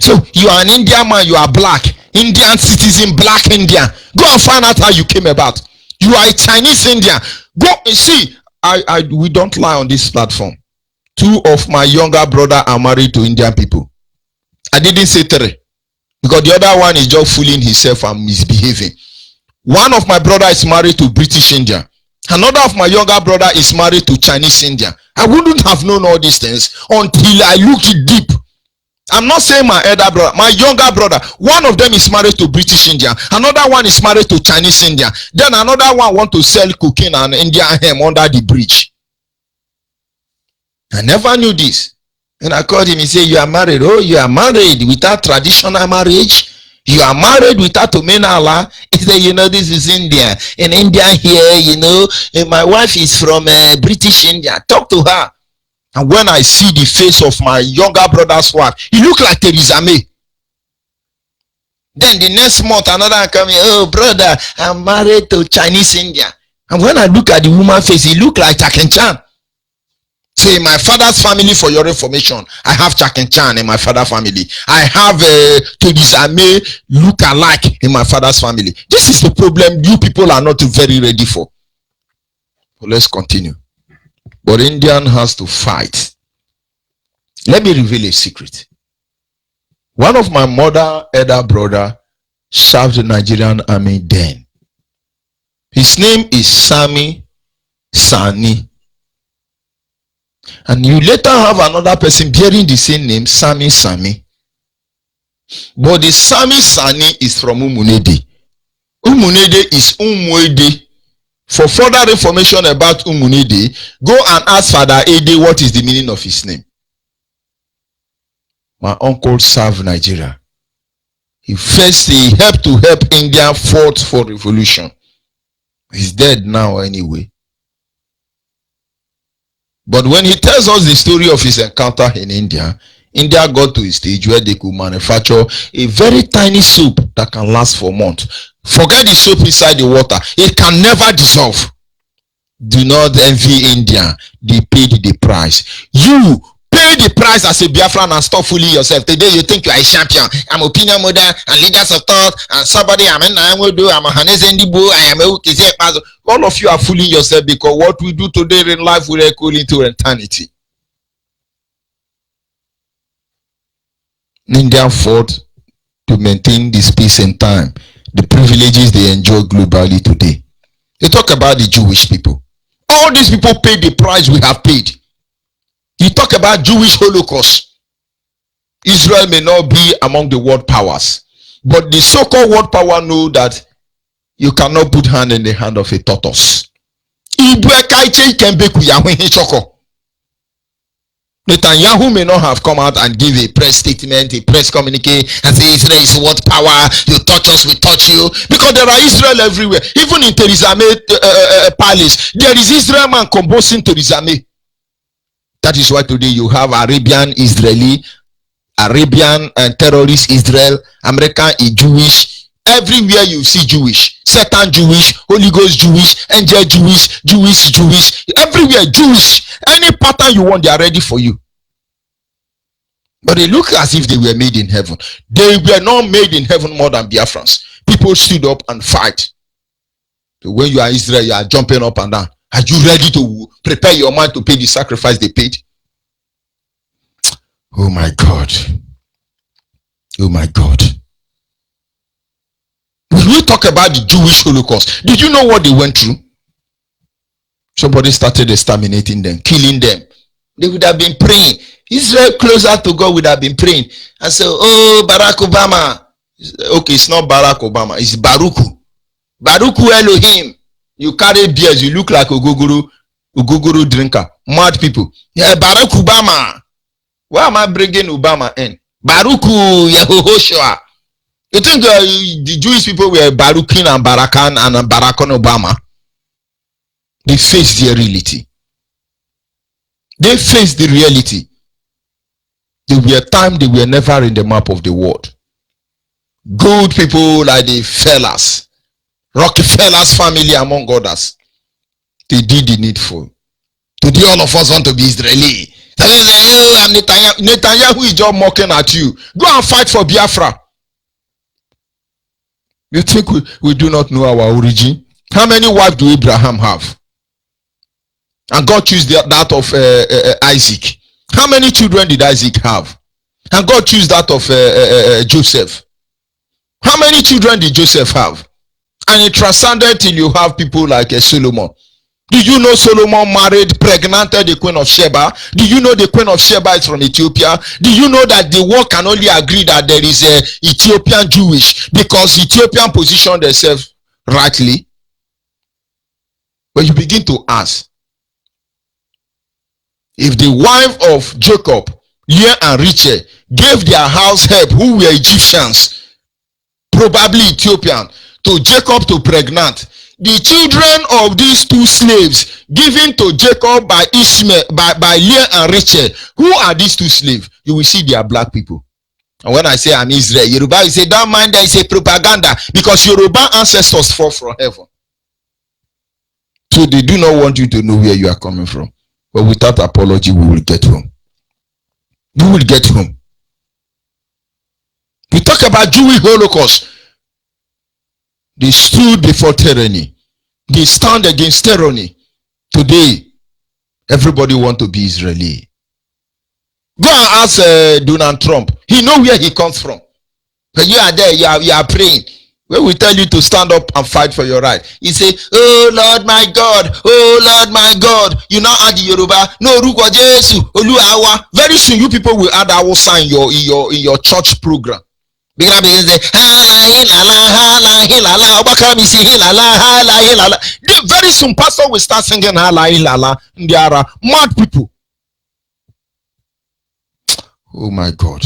So you are an Indian man, you are black, Indian citizen, black Indian. Go and find out how you came about. You are a Chinese Indian. Go and see. We don't lie on this platform. 2 of my younger brother are married to Indian people. I didn't say 3 because the other one is just fooling himself and misbehaving. One of my brother is married to British Indian. Another of my younger brother is married to Chinese Indian. I wouldn't have known all these things until I looked deep. I'm not saying my elder brother, my younger brother. One of them is married to British Indian. Another one is married to Chinese Indian. Then another one want to sell cocaine and Indian hemp under the bridge. I never knew this. And I called him, he said, you are married. Oh, you are married without traditional marriage? You are married without Allah? He said, you know, this is India. In India here, you know, my wife is from British India. Talk to her. And when I see the face of my younger brother's wife, he look like Theresa May. Then the next month, another coming, oh brother, I'm married to Chinese India. And when I look at the woman's face, he look like Jack and Chan. Say, my father's family, for your information, I have Jack and Chan in my father's family. I have Theresa May look alike in my father's family. This is the problem you people are not very ready for. But let's continue. But Indian has to fight. Let me reveal a secret. One of my mother elder brother served the Nigerian army then. His name is Sami Sani. And you later have another person bearing the same name, Sami Sami. But the Sami Sani is from Umunede. Umunede is Umwede. For further information about Umunede, go and ask Father Ede what is the meaning of his name. My uncle served Nigeria. He helped to help India fought for revolution. He's dead now anyway. But when he tells us the story of his encounter in India, India got to a stage where they could manufacture a very tiny soap that can last for months. Forget the soap inside the water. It can never dissolve. Do not envy India. They paid the price. You pay the price as a Biafran and stop fooling yourself. Today you think you are a champion. I'm opinion model and leaders of thought and somebody I'm a Hanezendibu, I am a all of you are fooling yourself because what we do today in life will echo into eternity. India fought to maintain the space and time, the privileges they enjoy globally today. They talk about the Jewish people. All these people paid the price we have paid. You talk about Jewish Holocaust. Israel may not be among the world powers, but the so-called world power know that you cannot put hand in the hand of a tortoise. Netanyahu may not have come out and give a press statement, a press communique, and say Israel is what power, you touch us, we touch you. Because there are Israel everywhere. Even in Theresa May palace, there is Israel man composing Theresa May. That is why today you have Arabian Israeli, Arabian and terrorist Israel, American is Jewish. Everywhere you see Jewish, Satan Jewish, Holy Ghost Jewish, Angel Jewish, Jewish. Everywhere Jewish. Any pattern you want, they are ready for you. But they look as if they were made in heaven. They were not made in heaven more than Biafrans. People stood up and fight. So when you are Israel, you are jumping up and down. Are you ready to prepare your mind to pay the sacrifice they paid? Oh my God. Oh my God. When we talk about the Jewish Holocaust, did you know what they went through? Somebody started exterminating them, killing them. They would have been praying. Israel closer to God would have been praying. And so, oh, Barack Obama. Okay, it's not Barack Obama. It's Baruku. Baruku Elohim. You carry beers. You look like a Guguru drinker. Mad people. Yeah, Barack Obama. Why am I bringing Obama in? Baruku Yehoshua. You think the Jewish people were Barukin and Barakan and Barack Obama? They faced the reality. They faced the reality. There were times they were never in the map of the world. Good people like the fellas, Rockefeller's family among others, they did the needful. Today all of us want to be Israeli. Netanyahu is just mocking at you. Go and fight for Biafra. You think we do not know our origin? How many wives do Abraham have? And God chose that of Isaac. How many children did Isaac have? And God chose that of Joseph. How many children did Joseph have? And it transcended till you have people like Solomon. Do you know Solomon married, pregnanted the queen of Sheba? Do you know the queen of Sheba is from Ethiopia? Do you know that the world can only agree that there is a Ethiopian Jewish because Ethiopian position themselves rightly? But you begin to ask, if the wife of Jacob, Leah and Rachel, gave their house help who were Egyptians, probably Ethiopian, to Jacob to pregnant, the children of these two slaves given to Jacob by Ishmael, by Leah and Rachel, who are these two slaves? You will see they are black people. And when I say I'm Israel, Yoruba, you say, don't mind that, it's a propaganda, because Yoruba ancestors fall from heaven. So they do not want you to know where you are coming from. But without apology, we will get home. We will get home. We talk about Jewish Holocaust. They stood before tyranny. They stand against tyranny. Today, everybody wants to be Israeli. Go and ask Donald Trump. He knows where he comes from. When you are there, you are praying. When we tell you to stand up and fight for your right, he say, oh Lord my God, oh Lord my God. You now add the Yoruba, no Ruko Jesu, Oluwawa. Very soon you people will add our sign in your church program. Then very soon pastor will start singing hala. They are mad people. Oh my God.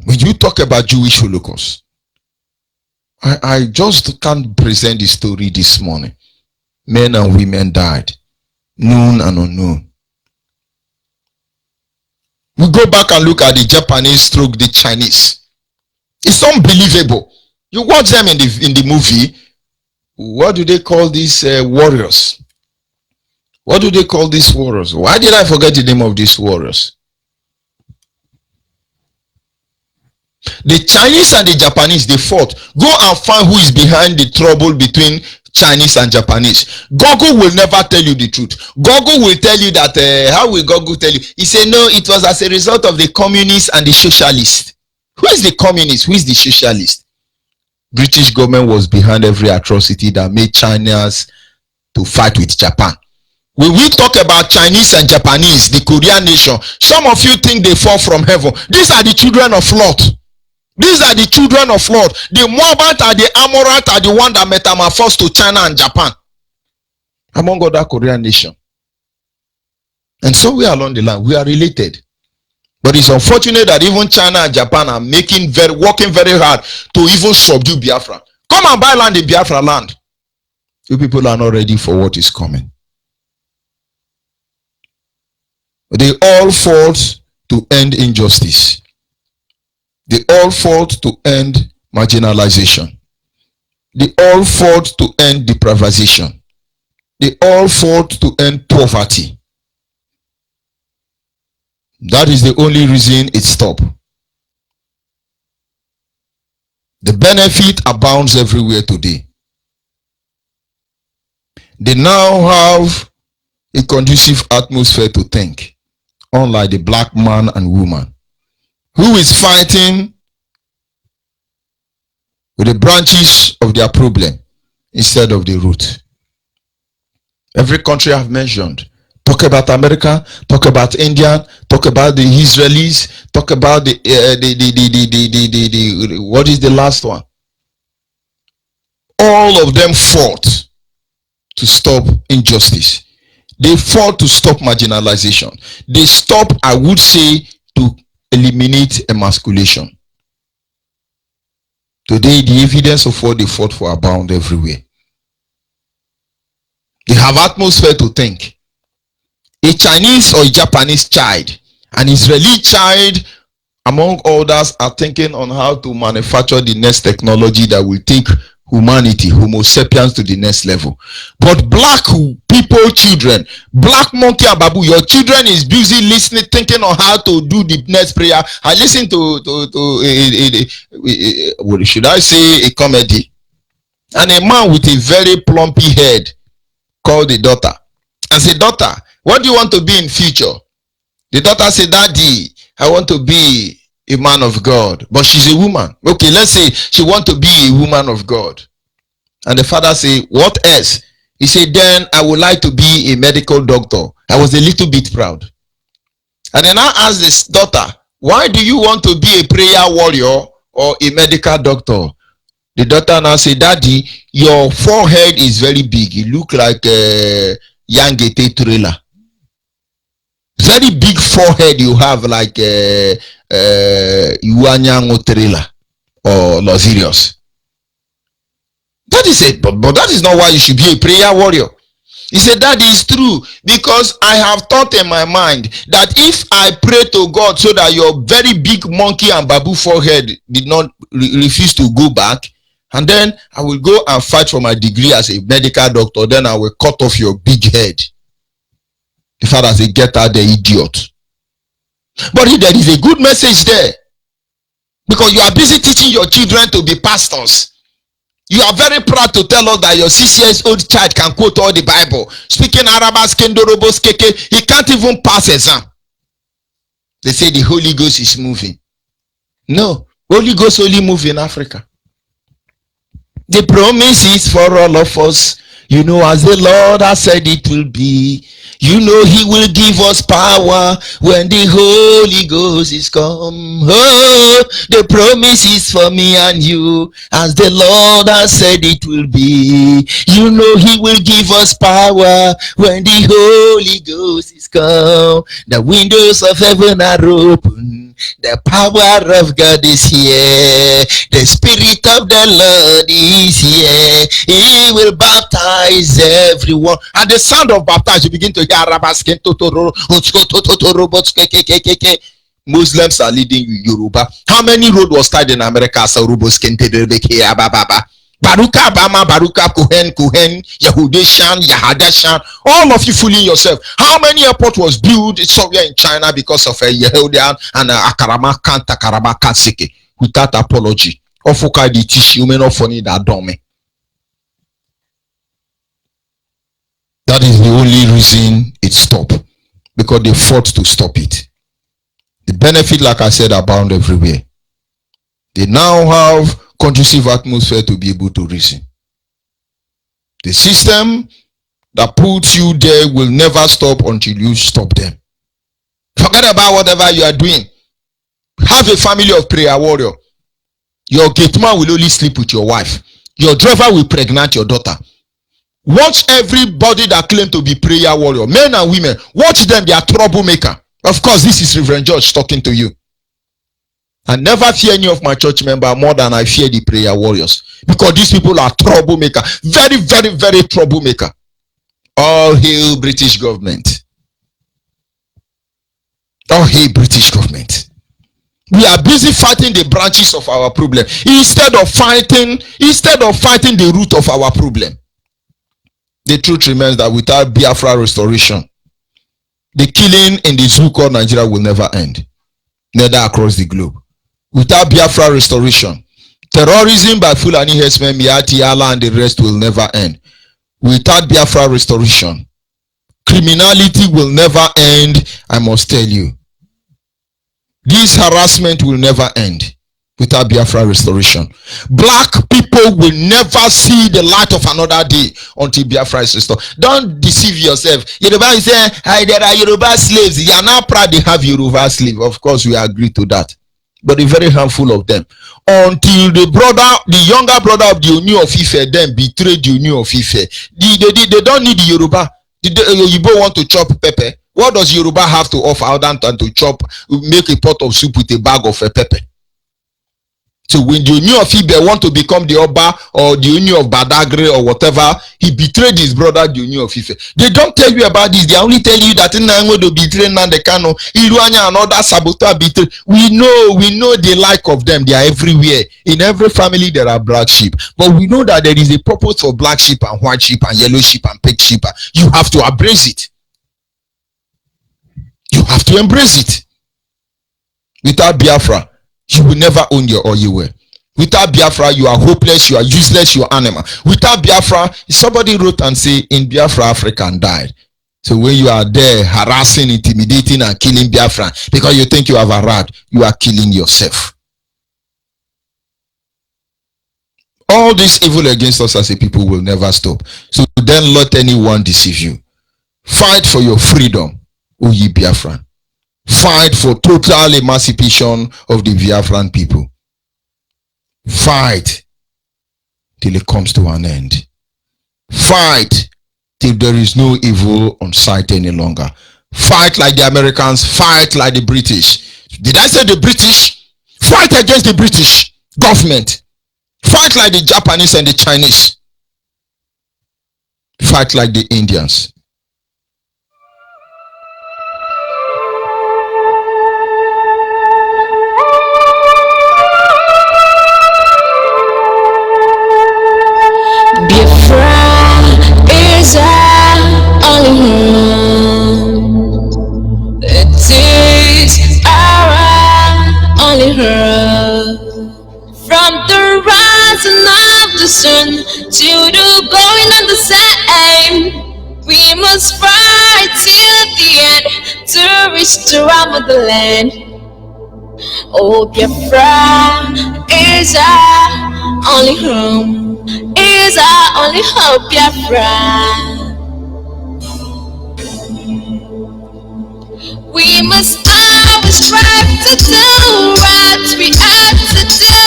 When you talk about Jewish Holocaust, I just can't present the story this morning. Men and women died, known and unknown. We go back and look at the Japanese stroke the Chinese. It's unbelievable. You watch them in the movie. What do they call these warriors? What do they call these warriors? Why did I forget the name of these warriors? The Chinese and the Japanese, they fought. Go and find who is behind the trouble between Chinese and Japanese. Google will never tell you the truth. Google will tell you that, how will Google tell you? He said, no, it was as a result of the communists and the socialists. Who is the communist? Who is the socialist? British government was behind every atrocity that made China's to fight with Japan. When we talk about Chinese and Japanese, the Korean nation, some of you think they fall from heaven. These are the children of Lot. These are the children of Lot. The Moabite and the Amorite are the one that metamorphosed to China and Japan, among other Korean nations. And somewhere along the line, we are related. But it's unfortunate that even China and Japan are working very hard to even subdue Biafra. Come and buy land in Biafra land. You people are not ready for what is coming. They all fought to end injustice. They all fought to end marginalization. They all fought to end deprivation. They all fought to end poverty. That is the only reason it stopped. The benefit abounds everywhere today. They now have a conducive atmosphere to think, unlike the black man and woman who is fighting with the branches of their problem instead of the root. Every country I've mentioned, talk about America, talk about India, talk about the Israelis, talk about the what is the last one? All of them fought to stop injustice. They fought to stop marginalization. They stopped, I would say, to eliminate emasculation. Today, the evidence of what they fought for abound everywhere. They have atmosphere to think. A Chinese or a Japanese child, an Israeli child, among others, are thinking on how to manufacture the next technology that will take humanity, Homo sapiens, to the next level. But black people, children, black monkey and babu, your children is busy listening, thinking on how to do the next prayer. I listened to should I say a comedy? and a man with a very plumpy head called the daughter and said, "Daughter, what do you want to be in future?" The daughter said, "Daddy, I want to be a man of God." But she's a woman. Okay, let's say she want to be a woman of God. And the father said, "What else?" He said, "Then I would like to be a medical doctor." I was a little bit proud. And then I asked this daughter, "Why do you want to be a prayer warrior or a medical doctor?" The daughter now said, "Daddy, your forehead is very big. You look like a Yangete trailer. Very big forehead you have, like Iwanyango trailer or Lozirius." Daddy said, but that is not why you should be a prayer warrior." He said, "That is true, because I have thought in my mind that if I pray to God so that your very big monkey and babu forehead did not refuse to go back, and then I will go and fight for my degree as a medical doctor, then I will cut off your big head." The father said, "Get out there, idiot." But there is a good message there, because you are busy teaching your children to be pastors. You are very proud to tell us that your 6 years old child can quote all the Bible, speaking Arabas, Kendorobos, Keke. He can't even pass exam. They say the Holy Ghost is moving. No, Holy Ghost only move in Africa. The promise is for all of us. You know, as the Lord has said it will be. You know, he will give us power when the Holy Ghost is come. Oh, the promise is for me and you, as the Lord has said it will be. You know, he will give us power when the Holy Ghost is come. The windows of heaven are open. The power of God is here. The Spirit of the Lord is here. He will baptize everyone. At the sound of baptize, you begin to hear Muslims are leading you Yoruba. How many road was tied in America? Baruka Bama, Baruka Kohen, Yahudeshan, Yahadashan, all of you fooling yourself. How many airport was built somewhere in China because of a Yehudian and a Akaramakan Takaramakasike without apology? Ofuka di tissue, men of funny that dome. That is the only reason it stopped, because they fought to stop it. The benefit, like I said, abound everywhere. They now have conducive atmosphere to be able to reason. The system that puts you there will never stop until you stop them. Forget about whatever you are doing. Have a family of prayer warrior. Your gate man will only sleep with your wife. Your driver will pregnant your daughter. Watch everybody that claim to be prayer warrior, men and women. Watch them, they are troublemaker. Of course, this is Reverend George talking to you. I never fear any of my church members more than I fear the prayer warriors, because these people are troublemaker. Very, very, very troublemaker. All hail British government. All hail British government. We are busy fighting the branches of our problem instead of fighting the root of our problem. The truth remains that without Biafra restoration, the killing in the zoo called Nigeria will never end, neither across the globe. Without Biafra restoration, terrorism by Fulani herdsmen, Miati, Allah, and the rest will never end. Without Biafra restoration, criminality will never end, I must tell you. This harassment will never end without Biafra restoration. Black people will never see the light of another day until Biafra is restored. Don't deceive yourself. Yoruba is saying, there are Yoruba slaves. You are now proud they have Yoruba slaves. Of course, we agree to that. But a very handful of them. Until the younger brother of the Oni of Ife then betrayed the Oni of Ife. They don't need the Yoruba. The Yoruba want to chop pepper. What does Yoruba have to offer other than to make a pot of soup with a bag of pepper? So when the Oni of Ibe want to become the Oba or the Oni of Badagry or whatever, he betrayed his brother, the Oni of Ife. They don't tell you about this. They only tell you that in Nango to betray Nandekano, Iruanya and other saboteur betray. We know the like of them. They are everywhere. In every family there are black sheep. But we know that there is a purpose for black sheep and white sheep and yellow sheep and pink sheep. You have to embrace it. You have to embrace it. Without Biafra, you will never own your oil well. Without Biafra, you are hopeless, you are useless, you are animal. Without Biafra, somebody wrote and say, in Biafra, African died. So when you are there harassing, intimidating, and killing Biafra because you think you have arrived, you are killing yourself. All this evil against us as a people will never stop. So then let anyone deceive you. Fight for your freedom, O ye Biafran. Fight for total emancipation of the Biafran people. Fight till it comes to an end. Fight till there is no evil on sight any longer. Fight like the Americans, fight like the British. Did I say the British? Fight against the British government. Fight like the Japanese and the Chinese. Fight like the Indians. Biafra is our only home. It is our only home. From the rising of the sun to the going of the same, we must fight till the end to restore our motherland. Oh, Biafra is our only home. Is our only hope, Biafra. We must always strive to do what we have to do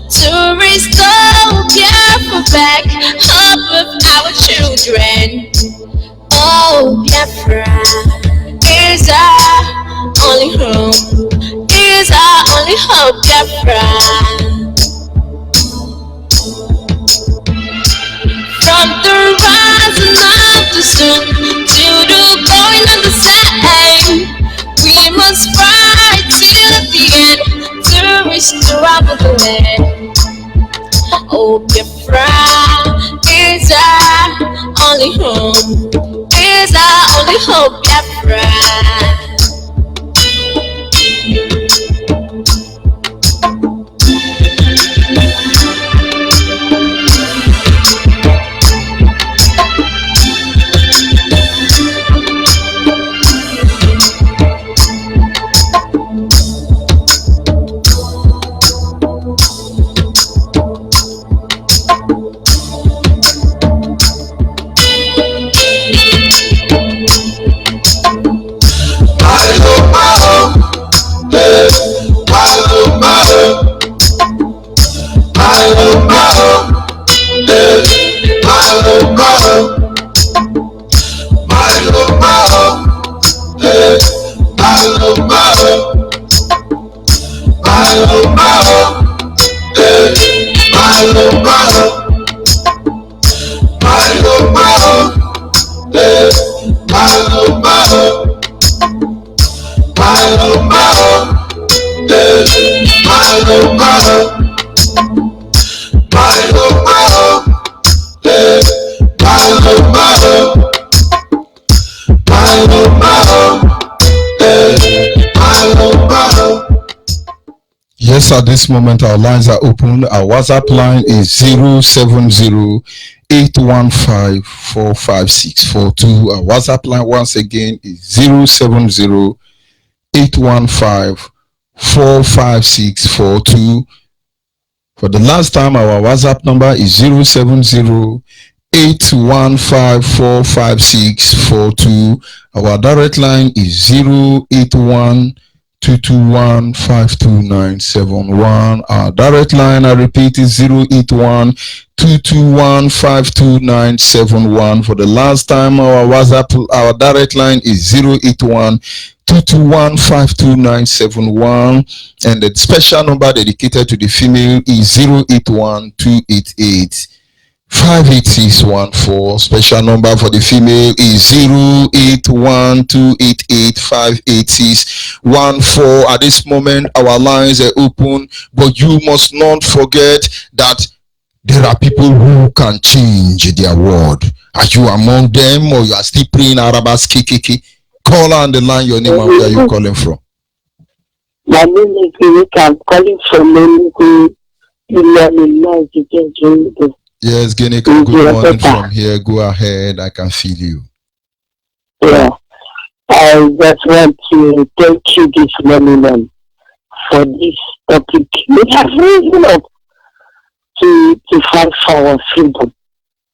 to restore Biafra back, hope of our children. Oh, Biafra is our only home. Is our only hope, Biafra. From the rising of the sun to the going of the same, we must fight till the end to restore our motherland. Oh, Biafra is our only home. Is our only hope, Biafra. Yes, at this moment our lines are open. Our WhatsApp line is 070-815-45642. Our WhatsApp line once again is 070-815-45642. For the last time, our WhatsApp number is 070-815-45642. Our direct line is 081-221-52971. Our direct line, I repeat, is 081-221-52971. For the last time, our direct line is 081-221-52971. And the special number dedicated to the female is 081-288-58614. Special number for the female is 081-288-58614. At this moment, our lines are open, but you must not forget that there are people who can change their world. Are you among them, or you are still praying Arabas Kikiki? Call on the line, your name and where you calling from. My name is Eric. I'm calling from Lenugu. Yes, Genika, good morning from here. Go ahead. I can feel you. Yeah. I just want to thank you this morning for this topic. We have risen up to fight for our freedom.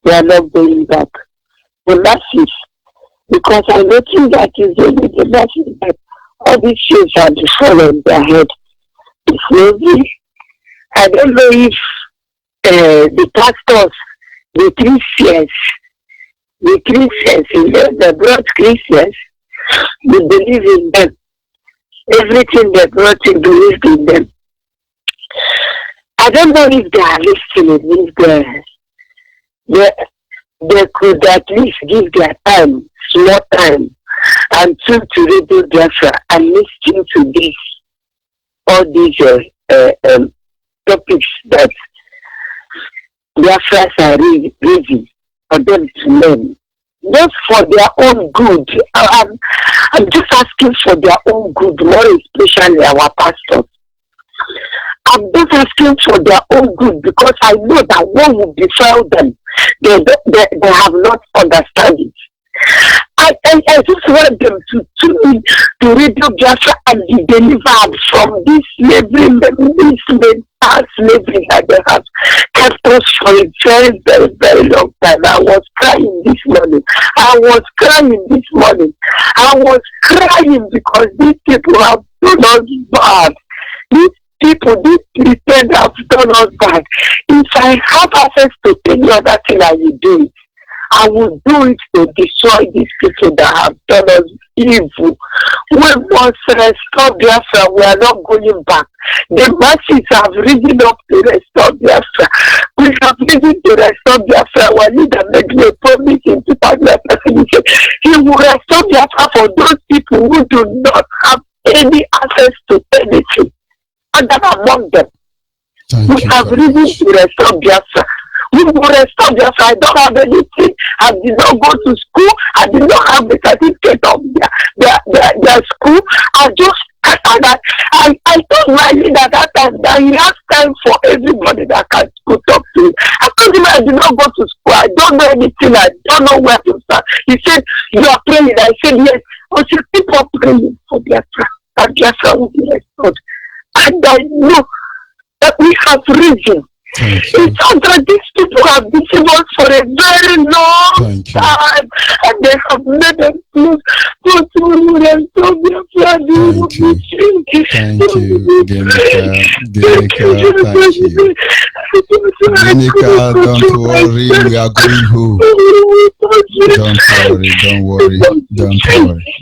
We are not going back. The masses, because I noticed that is only the masses that all these things are before in their head. Maybe, I don't know if the pastors, the Christians, the broad Christians, they believe in them. Everything they brought in believed in them. I don't know if they are listening, if they could at least give their time, small time, and tune to Radio Biafra and listen to this, all these topics that Biafras are raising for them to learn. Just for their own good. I'm just asking for their own good, more especially our pastors. I'm just asking for their own good because I know that one will befall them. They have not understood it. I just want them to tune in to Radio Biafra and be delivered from this slavery, slavery that they have kept us for a very, very, very long time. I was crying this morning. I was crying because these people have done us bad. These pretend have done us bad. If I have access to any other thing, I will do it. I will do it to destroy these people that have done us evil. We must restore Biafra. We are not going back. The masses have risen up to restore Biafra. We have risen to restore Biafra. Our leader made me a promise in 2013. He will restore Biafra for those people who do not have any access to anything. And I'm among them. We have risen to restore Biafra. We will restore Biafra. I don't have anything. I did not go to school. I did not have the certificate of their school. I told my leader that time that he has time for everybody that can go talk to him. I told him I did not go to school. I don't know anything. I don't know where to start. He said, you are praying. I said, yes. I should keep on praying for Biafra. That Biafra will be restored. And I know that we have risen. It's not that these people have been us for a very long time, and they have made them lose. Thank you, don't worry, we are going home.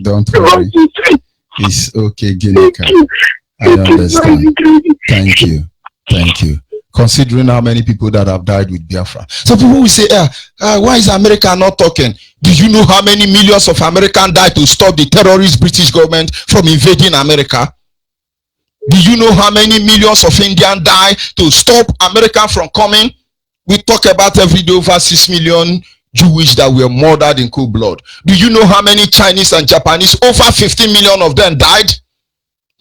Don't worry. It's okay, Ginika. I understand. Thank you. Considering how many people that have died with Biafra. So people will say, why is America not talking? Do you know how many millions of Americans died to stop the terrorist British government from invading America? Do you know how many millions of Indians died to stop America from coming? We talk about every day over 6 million Jewish that were murdered in cold blood. Do you know how many Chinese and Japanese, over 50 million of them died?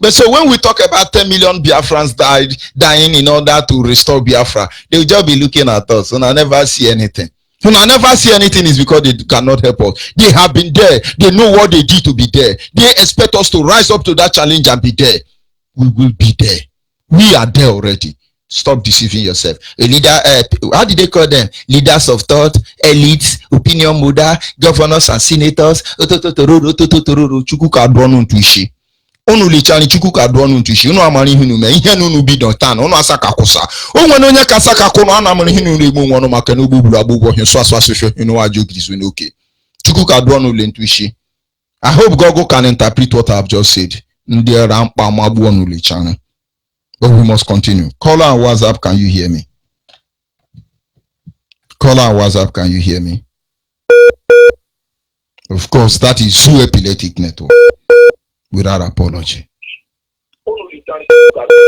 But so when we talk about 10 million Biafrans dying in order to restore Biafra, they'll just be looking at us and I never see anything. When I never see anything is because they cannot help us. They have been there. They know what they did to be there. They expect us to rise up to that challenge and be there. We will be there. We are there already. Stop deceiving yourself. A leader, how did they call them? Leaders of thought, elites, opinion model, governors and senators. Onu lichani chuku ka do nu ntushi unu amari hinu me ihe nu bi don tan onu asaka kusa o nwere onye kasaka ko no ana amari hinu egbu nwono maka na ogbubulu agbugbo hin so aswasho hinu wa jogirizu ni okay chuku ka do nu le ntushi. I hope Google can interpret what I have just said. Ndi rampa magbu onu lichani. But we must continue. Caller on WhatsApp, can you hear me? Caller on WhatsApp, can you hear me? Of course, that is Zoo Epileptic Network. Without apology.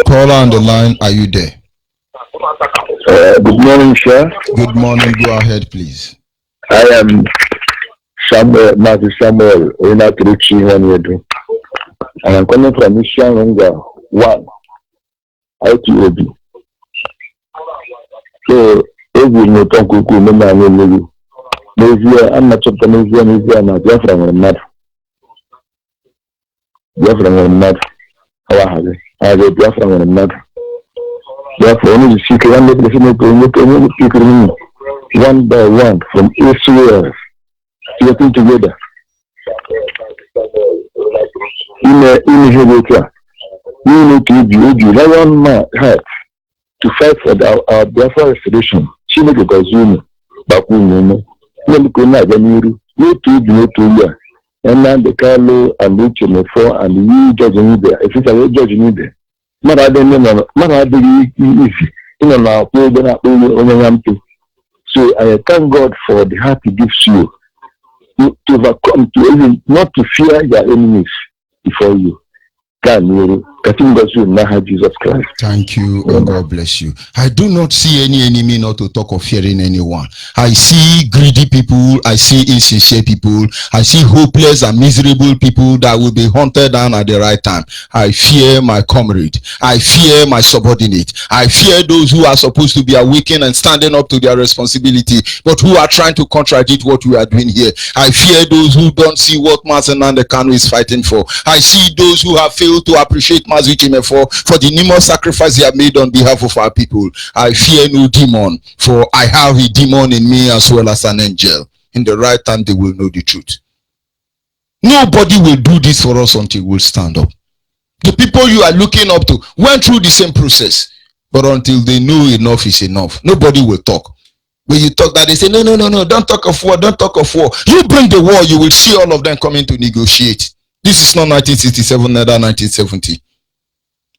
Caller on the line, are you there? Good morning, sir. Good morning. Go ahead, please. I am Matthew Samuel Oinakirichi Waniedu. I am coming from Ishanunga 1, Ipob. So every no talk kuku no man no Nigeria I'm not talking Nigeria na Biafra nwere mmadụ. Biafra nwere mmadụ. Awa hazi. Awa Biafra nwere mmadụ. Therefore, only the secret one by one from Israel working together. In Hebrew, we need to give one man heart to fight for our Biafra restoration. She make a consumer, but we know. We could not get you. We to and then the Carlo and the Chimofo and the judging there. If it's a judging there. Mara adịghị easy ịnọ na ebe na-akpọ onye ya mpe. So I thank God for the heart He gives you to overcome, to even not to fear your enemies before you. Jesus Christ. Thank you, and God bless you. I do not see any enemy, not to talk of fearing anyone. I see greedy people, I see insincere people, I see hopeless and miserable people that will be hunted down at the right time. I fear my comrade, I fear my subordinate, I fear those who are supposed to be awakened and standing up to their responsibility, but who are trying to contradict what we are doing here. I fear those who don't see what Mazenande Kanu is fighting for. I see those who have failed to appreciate Mazuchime for the numerous sacrifice he have made on behalf of our people. I fear no demon, for I have a demon in me as well as an angel. In the right time they will know the truth. Nobody will do this for us until we stand up. The people you are looking up to went through the same process, but until they know enough is enough, nobody will talk. When you talk that, they say, no, don't talk of war, don't talk of war. You bring the war, you will see all of them coming to negotiate. This is not 1967, neither 1970.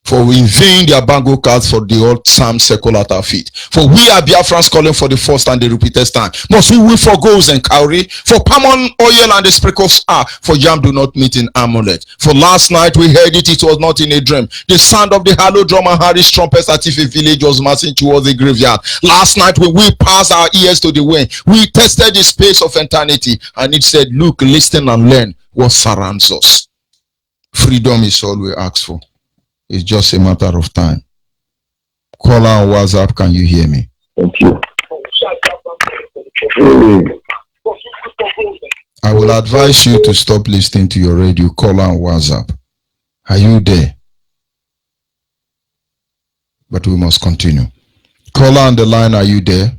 For in vain their bango cards for the old Sam circle at our feet. For we are Biafrans calling for the first and the repeated stand. Must we for goals and cowrie? For palm oil and the sprinkles are. For yam do not meet in amulet. For last night we heard it, it was not in a dream. The sound of the hollow drum and Harris trumpets at if a village was marching towards the graveyard. Last night when we passed our ears to the wind, we tested the space of eternity, and it said, look, listen and learn what surrounds us. Freedom is all we ask for. It's just a matter of time. Call on WhatsApp. Can you hear me? Thank you. I will advise you to stop listening to your radio. Call on WhatsApp. Are you there? But we must continue. Call on the line. Are you there?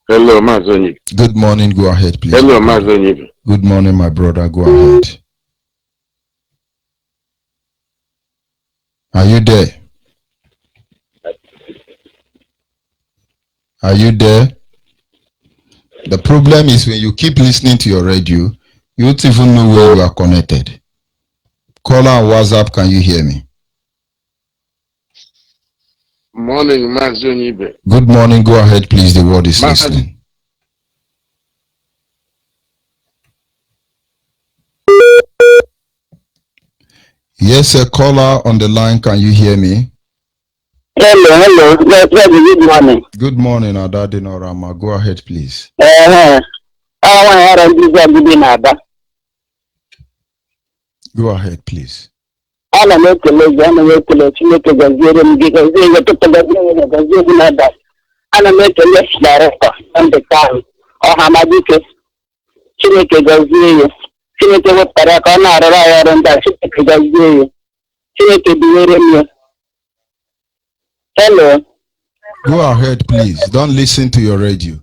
Hello, Mazoni. Good morning. Go ahead, please. Hello, Mazoni. Good morning, my brother. Go ahead. Are you there? Are you there? The problem is when you keep listening to your radio, you don't even know where you are connected. Call on WhatsApp. Can you hear me? Morning, Mazoni. Good morning. Go ahead, please. The word is listening. Yes, a caller on the line. Can you hear me? Hello. Good morning. Good morning, Adadi Norama. Go ahead, please. Go ahead, please. Hello. Go ahead, please. Don't listen to your radio.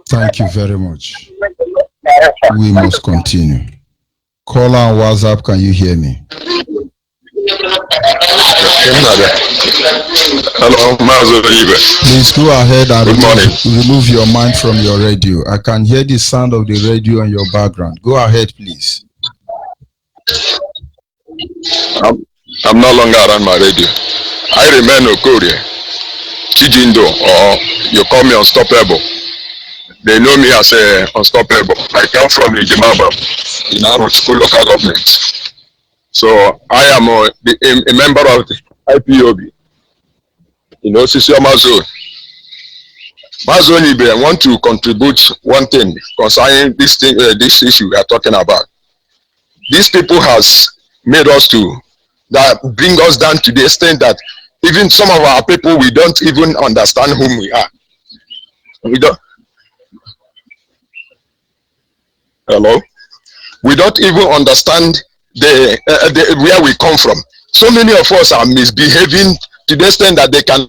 Thank you very much. We must continue. Call on WhatsApp. Can you hear me? Hello, please go ahead and remove your mind from your radio. I can hear the sound of the radio in your background. Go ahead, please. I'm no longer on my radio. I remain Okorie, Chijindo, or you call me Unstoppable. They know me as Unstoppable. I come from Ijimaba in our school local government. So I am a member of the Ipob in Osisioma zone. Mazonibe, I want to contribute one thing concerning this thing, this issue we are talking about. These people has made us to that bring us down to the extent that even some of our people, we don't even understand whom we are. We don't. Hello. We don't even understand the where we come from. So many of us are misbehaving to the extent that they can.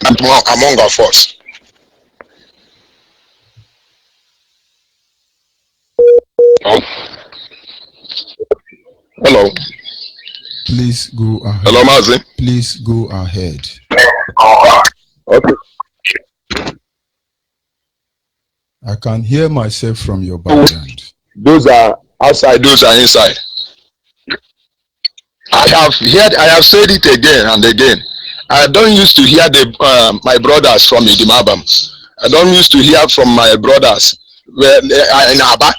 Among of us. Oh. Hello. Please go ahead. Hello, Mazi. Please go ahead. Okay. I can hear myself from your background. Those are outside, those are inside. I have said it again and again. I don't used to hear my brothers from Idimabam. I don't used to hear from my brothers in Aba.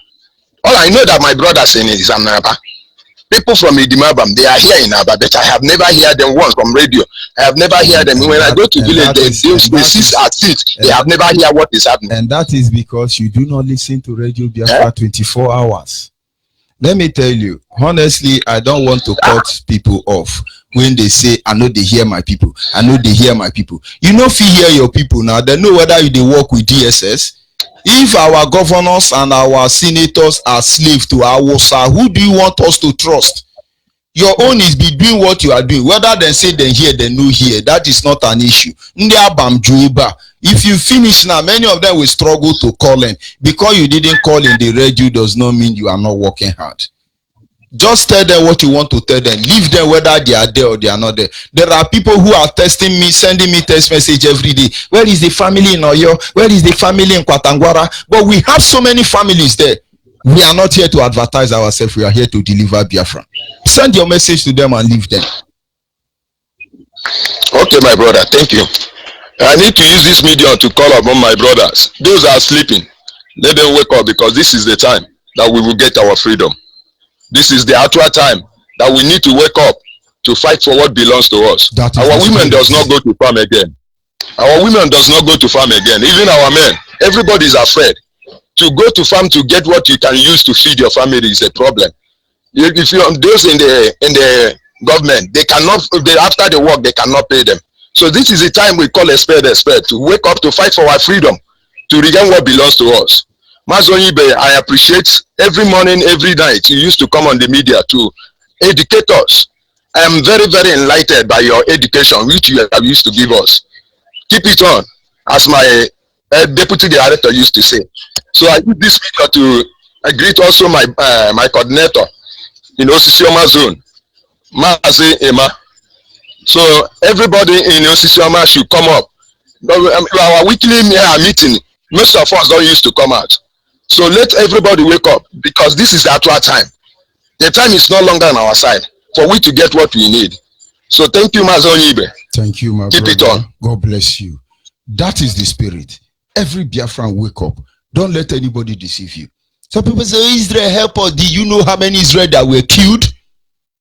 All I know that my brothers in is Aba. People from Idimabam, they are here in Aba, but I have never heard them once from radio. I have never heard them. When I go to village, they sit at seat. They have never heard what is happening. And that is because you do not listen to Radio Biafra 24 hours. Let me tell you, honestly, I don't want to cut people off when they say, I know they hear my people. I know they hear my people. You know if you hear your people now, they know whether they work with DSS. If our governors and our senators are slaves to our Wosa, who do you want us to trust? Your own is be doing what you are doing. Whether they say they hear, they know here. That is not an issue. If you finish now, many of them will struggle to call in. Because you didn't call in the radio does not mean you are not working hard. Just tell them what you want to tell them. Leave them whether they are there or they are not there. There are people who are texting me, sending me text message every day. Where is the family in Oyo? Where is the family in Kwatangwara? But we have so many families there. We are not here to advertise ourselves. We are here to deliver Biafra. Send your message to them and leave them. Okay, my brother. Thank you. I need to use this medium to call upon my brothers. Those are sleeping. Let them wake up because this is the time that we will get our freedom. This is the actual time that we need to wake up to fight for what belongs to us. Our women does not go to farm again. Our women does not go to farm again. Even our men, everybody is afraid. To go to farm to get what you can use to feed your family is a problem. If you those in the government, they cannot. After the work, they cannot pay them. So this is the time we call a spade to wake up to fight for our freedom, to regain what belongs to us. Mazonibe, I appreciate every morning, every night you used to come on the media to educate us. I am very, very enlightened by your education, which you have used to give us. Keep it on, as my deputy director used to say. So I use this media to greet also my my coordinator in Osisioma zone, Mazi Emma. So everybody in Osisioma should come up. Our weekly meeting, most of us don't used to come out. So let everybody wake up because this is the actual time. The time is no longer on our side for we to get what we need. So thank you, Mazonibe. Thank you, my brother. Keep it on. God bless you. That is the spirit. Every Biafran wake up. Don't let anybody deceive you. Some people say, Israel help us. Do you know how many Israel that were killed?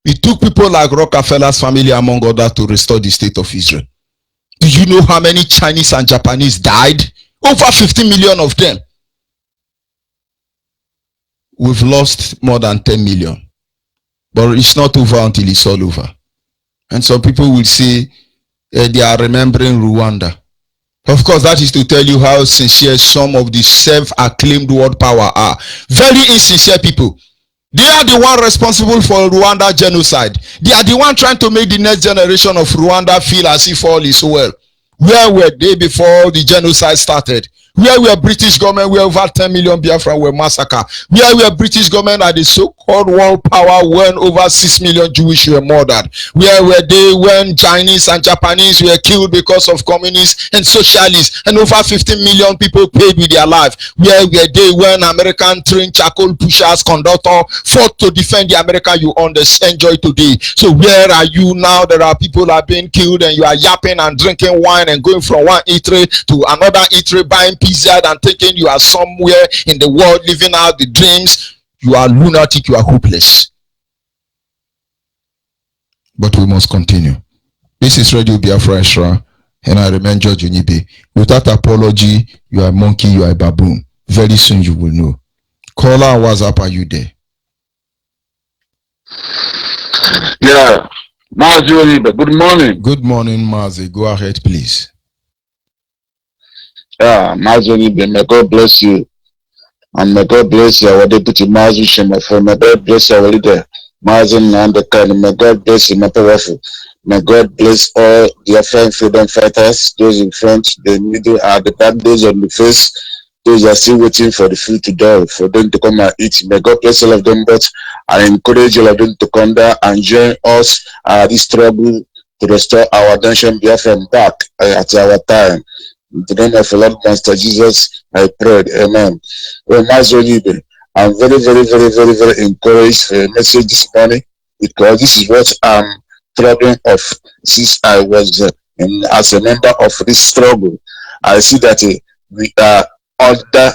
It took people like Rockefeller's family, among others, to restore the state of Israel. Do you know how many Chinese and Japanese died? Over 50 million of them. We've lost more than 10 million. But it's not over until it's all over. And some people will say they are remembering Rwanda. Of course, that is to tell you how sincere some of the self-acclaimed world power are. Very insincere people. They are the one responsible for Rwanda genocide. They are the one trying to make the next generation of Rwanda feel as if all is well. Where were they before the genocide started? Where were British government where over 10 million Biafra were massacred? Where were British government at the so-called world power when over 6 million Jewish were murdered? Where were they when Chinese and Japanese were killed because of communists and socialists and over 15 million people paid with their life? Where were they when American trained charcoal pushers conductor fought to defend the America you enjoy today? So where are you now? There are people are being killed and you are yapping and drinking wine and going from one eatery to another eatery buying pizza and thinking you are somewhere in the world living out the dreams. You are lunatic, you are hopeless. but we must continue. This is Radio Biafra Extra, and I remain George Onyibe. Without apology, you are a monkey, you are a baboon. Very soon you will know. Caller, WhatsApp, are you there? Yeah, Mazi Onyibe, good morning. Good morning, Mazi. Go ahead, please. Yeah, Mazi Onyibe, may God bless you. And may God bless you, our deputy Mazi Shemafo. May God bless our leader, Mazi Nandekan. May God bless you, my powerful. May God bless all the African freedom fighters, those in front, the middle, the back, those on the face, those are still waiting for the food to die, for them to come and eat. May God bless all of them, but I encourage all of them to come there and join us this struggle to restore our nation Biafra back at our time. In the name of the Lord Master Jesus, I prayed. Amen. Well, I'm very, very, very, very, very encouraged for a message this morning, because this is what I'm problem of since I was as a member of this struggle. I see that we are under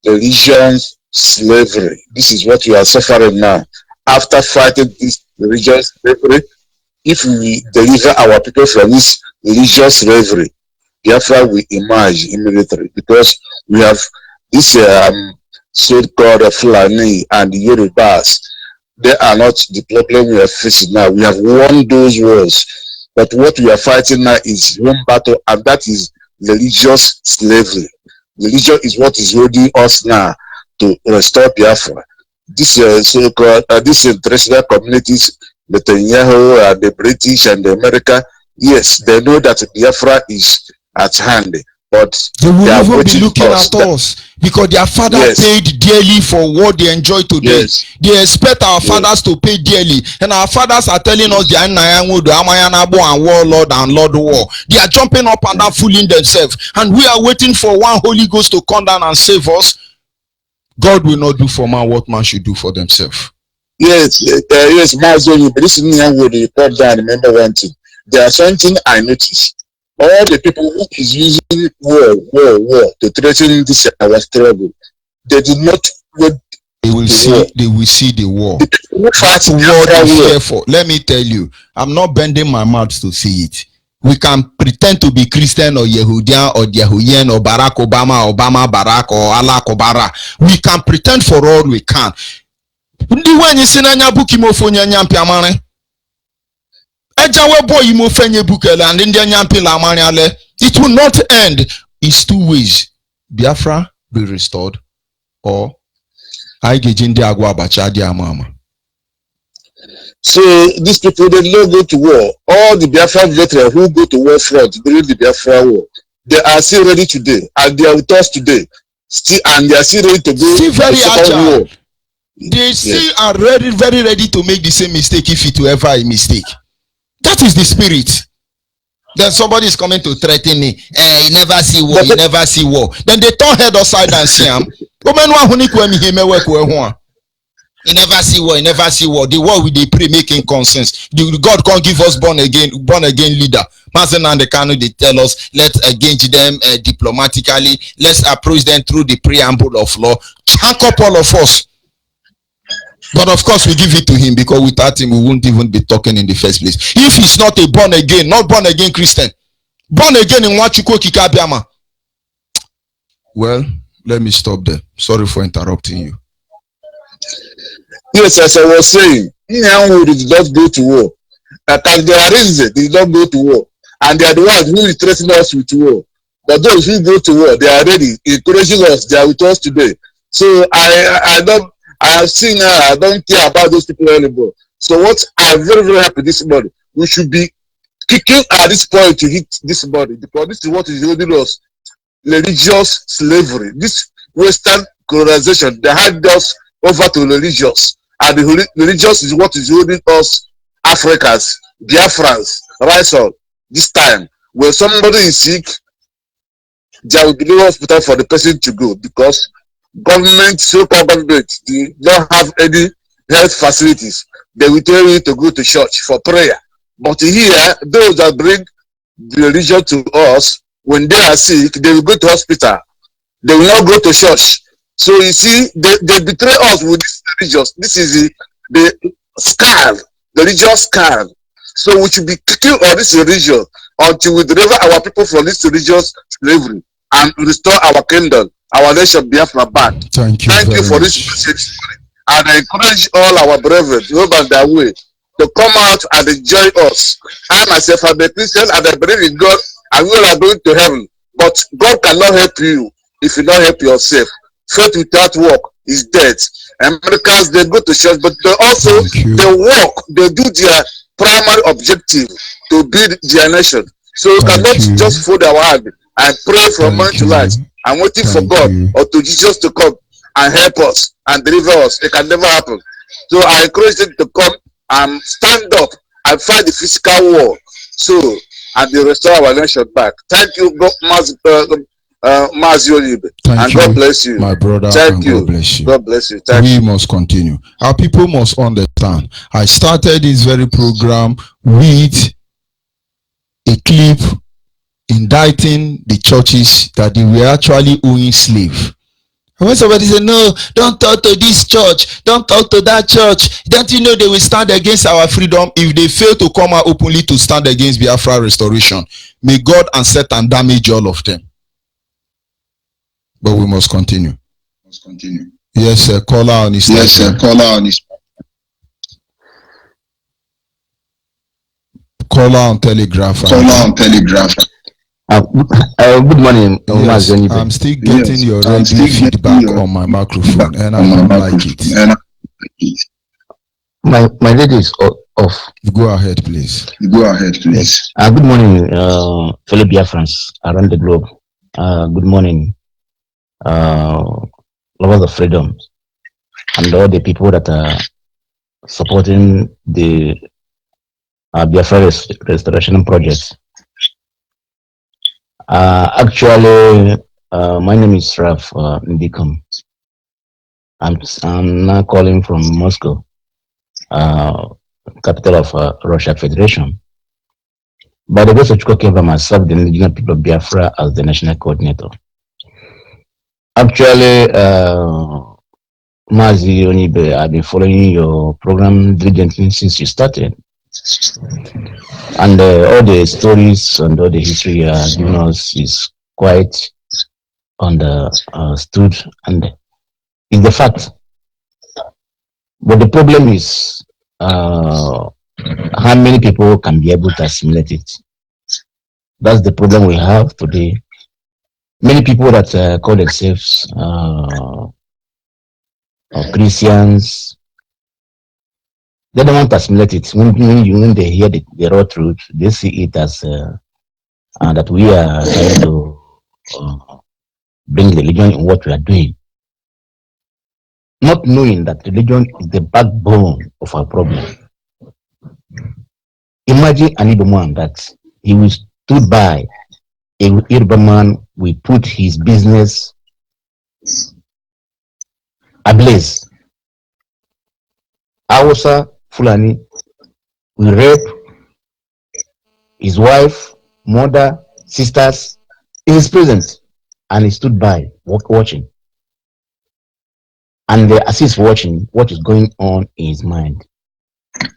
religious slavery. This is what we are suffering now. After fighting this religious slavery, if we deliver our people from this religious slavery, Biafra will emerge immediately, because we have this so-called Fulani and the Yorubas. They are not the problem we are facing now. We have won those wars. But what we are fighting now is one battle, and that is religious slavery. Religion is what is holding us now to restore Biafra. This so-called these international communities, Netanyahu and the British and the America, yes, they know that Biafra is at hand, but they will even be looking at us because their father paid dearly for what they enjoy today. They expect our fathers to pay dearly, and our fathers are telling us they are and warlord and lord war. They are jumping up and down, fooling themselves, and we are waiting for one Holy Ghost to come down and save us. God will not do for man what man should do for themselves. Yes, Mazoni, but this is me and the report down. Remember one thing. There are something I noticed. All the people who is using war to threaten this our struggle, they do not wait. They will see the war. That war is here for. Let me tell you, I'm not bending my mouth to see it. We can pretend to be Christian or Yehudian or Yehuyen or Barack Obama, Barack or Allah Kobara. We can pretend for all we can. It will not end. It's two ways. Biafra be restored, or so these people, they don't go to war. All the Biafra veterans who go to war front during the Biafra war, they are still ready today, and they are with us today. And they are still ready to go still very agile. War. They still are ready, very ready to make the same mistake if it were ever a mistake. That is the spirit. Then somebody is coming to threaten me. You never see war, you never see war. Then they turn head aside and say, you never see war, you never see war. The war with the pray making conscience. God can't give us born again leader. Mazen and the Kanu, they tell us, let's engage them diplomatically, let's approach them through the preamble of law. Chank up all of us. But of course, we give it to him, because without him, we won't even be talking in the first place. If he's not a born again Christian, born again in Wachuko Kikabiama. Well, let me stop there. Sorry for interrupting you. Yes, as I was saying, Inyawu did not go to war. As they are reasons, they did not go to war. And they are the ones who is threatening us with war. But those who go to war, they are ready, encouraging us, they are with us today. So I have seen I don't care about those people anymore. So what I'm very, very happy this morning, we should be kicking at this point to hit this body, because this is what is holding us. Religious slavery. This Western colonization, they had us over to religious. And the religious is what is holding us Africans, Biafrans, rise up. This time, when somebody is sick, there will be no hospital for the person to go, because government, so-called government, they don't have any health facilities. They will tell you to go to church for prayer. But here, those that bring the religion to us, when they are sick, they will go to hospital. They will not go to church. So you see, they betray us with this religious. This is the scar, the religious scar. So we should be kicking on this religion until we deliver our people from this religious slavery and restore our kingdom, our nation Biafra back. Thank you for this message. And I encourage all our brethren to move on their way to come out and enjoy us. I myself am a Christian and I believe in God and we are going to heaven. But God cannot help you if you don't help yourself. Faith without work is dead. Americans, they go to church, but they also they work, they do their primary objective to build their nation. So we cannot just fold our hand and pray from morning to night and waiting for God or to Jesus to come and help us and deliver us. It can never happen. So I encourage them to come and stand up and fight the physical war. So and they restore our nation back. Thank you, God, and God bless you, my brother. Thank you. God bless you. God bless you. We must continue. Our people must understand. I started this very program with a clip indicting the churches that they were actually owing slave. And when somebody say, no, don't talk to this church, don't talk to that church, don't you know they will stand against our freedom if they fail to come out openly to stand against Biafra restoration? May God and Satan damage all of them. But we must continue. Yes, sir. Caller on his Yes, sir. Caller on his. Caller on Telegraph. Good morning. Yes, I'm still getting your radio feedback on my microphone, and I don't like it. My radio is off. Go ahead, please. Yes. Good morning, fellow Biafrans around the globe. Good morning, lovers of freedom, and all the people that are supporting the Biafra restoration project. Actually, my name is Raf Ndikam. I'm now calling from Moscow, capital of Russia Federation. By the grace of Chukwu, myself, the indigenous people of Biafra, as the national coordinator. Actually, Mazi Onibe, I've been following your program diligently since you started. And all the stories and all the history you are giving us is quite understood and is the fact. But the problem is how many people can be able to assimilate it. That's the problem we have today. Many people that call themselves Christians, they don't want to assimilate it. When they hear the raw truth, they see it as that we are trying to bring religion in what we are doing. Not knowing that religion is the backbone of our problem. Imagine an Igbo man that he will stood by a Yoruba man will put his business ablaze. Hausa Fulani will rape his wife, mother, sisters in his presence, and he stood by watching. And as he's watching, what is going on in his mind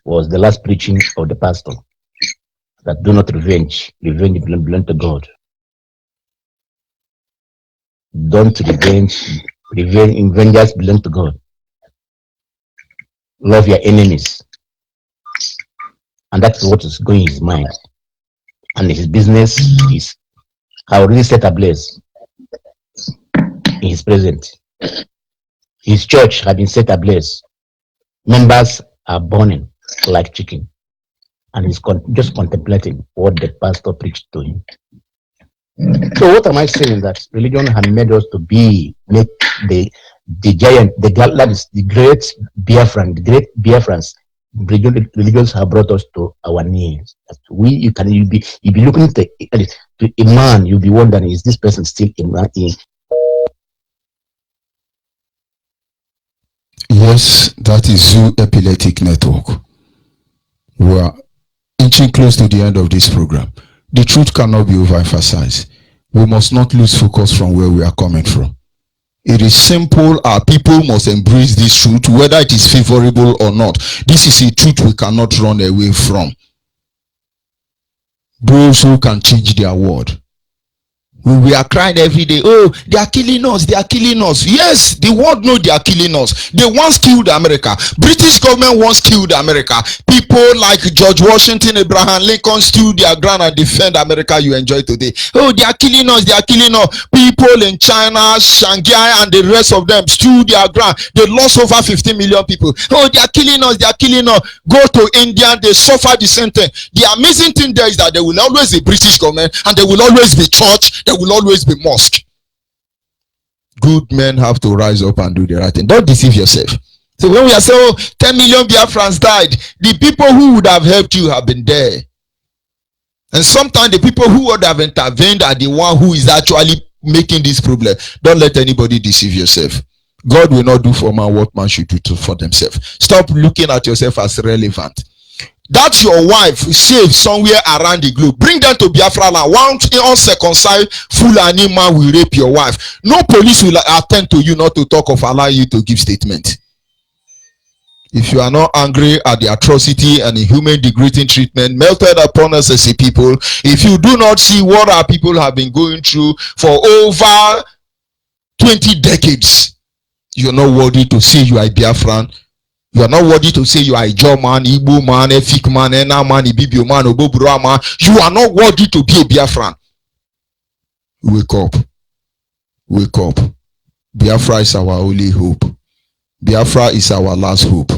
was the last preaching of the pastor that do not revenge belong to God. Don't revenge, vengeance belong to God. Love your enemies. And that's what is going in his mind. And his business is already set ablaze in his present. His church had been set ablaze. Members are burning like chicken. And he's just contemplating what the pastor preached to him. So what am I saying? That religion had made us to make the giant, that is the great Biafran, the great Biafrans. Religions have brought us to our knees. You'll be looking to a man, you'll be wondering, is this person still a man? Yes, that is Zoo Epileptic Network. We are inching close to the end of this program. The truth cannot be overemphasized. We must not lose focus from where we are coming from. It is simple. Our people must embrace this truth, whether it is favorable or not. This is a truth we cannot run away from. those who can change their world. We are crying every day, oh, they are killing us, they are killing us. Yes, the world know they are killing us. They once killed America. British government once killed America. People like George Washington, Abraham Lincoln stood their ground and defend America you enjoy today. Oh, they are killing us, they are killing us. People in China, Shanghai, and the rest of them stood their ground. They lost over 15 million people. Oh, they are killing us, they are killing us. Go to India, they suffer the same thing. The amazing thing there is that there will always be British government, and there will always be church, there will always be mosque. Good men have to rise up and do the right thing. Don't deceive yourself. So when we are saying, oh, 10 million Biafrans died, the people who would have helped you have been there. And sometimes the people who would have intervened are the one who is actually making this problem. Don't let anybody deceive yourself. God will not do for man what man should do for themselves. Stop looking at yourself as relevant. That's your wife saved somewhere around the globe. Bring them to Biafra land. One uncircumcised Fulani man will rape your wife. No police will attend to you not to talk of allowing you to give statement. If you are not angry at the atrocity and inhuman degrading treatment melted upon us as a people, if you do not see what our people have been going through for over 20 decades, you're not worthy to say you are a Biafran. You are not worthy to say you are a German, Igbo man, Efik man, Ena man, Ibibio man, Obobura man. You are not worthy to be a Biafran. Wake up. Wake up. Biafra is our only hope. Biafra is our last hope.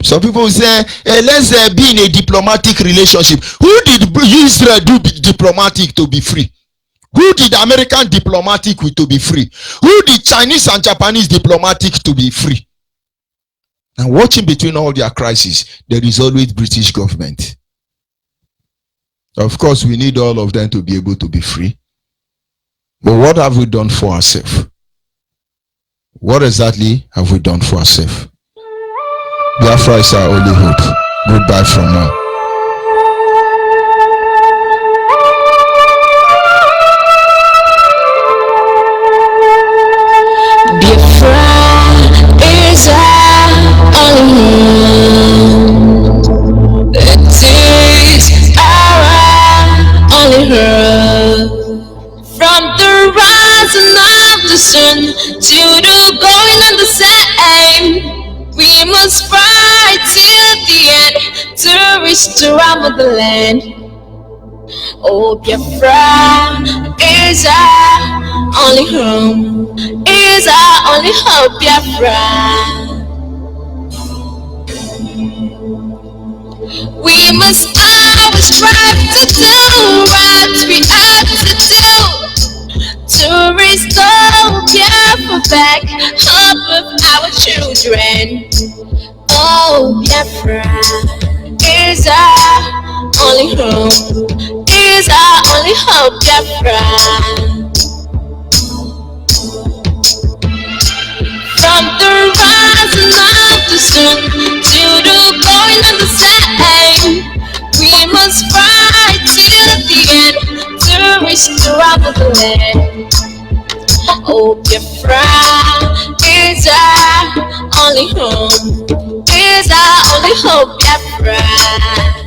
Some people say, hey, let's be in a diplomatic relationship. Who did Israel do diplomatic to be free? Who did American diplomatic to be free? Who did Chinese and Japanese diplomatic to be free? And watching between all their crises, there is always British government. Of course, we need all of them to be able to be free. But what have we done for ourselves? What exactly have we done for ourselves? Biafra is our only hope. Goodbye from now. From the rising of the sun to the going of the same, we must fight till the end to restore our motherland. Oh, Biafra is our only home, is our only hope, Biafra. We must always strive to do what we have to do to restore Biafra back, hope of our children. Oh, Biafra is our only home, is our only hope, Biafra. From the rising of the sun to the going of the same, we must fight till the end to restore our motherland. Oh, Biafra is our only home, is our only hope, Biafra.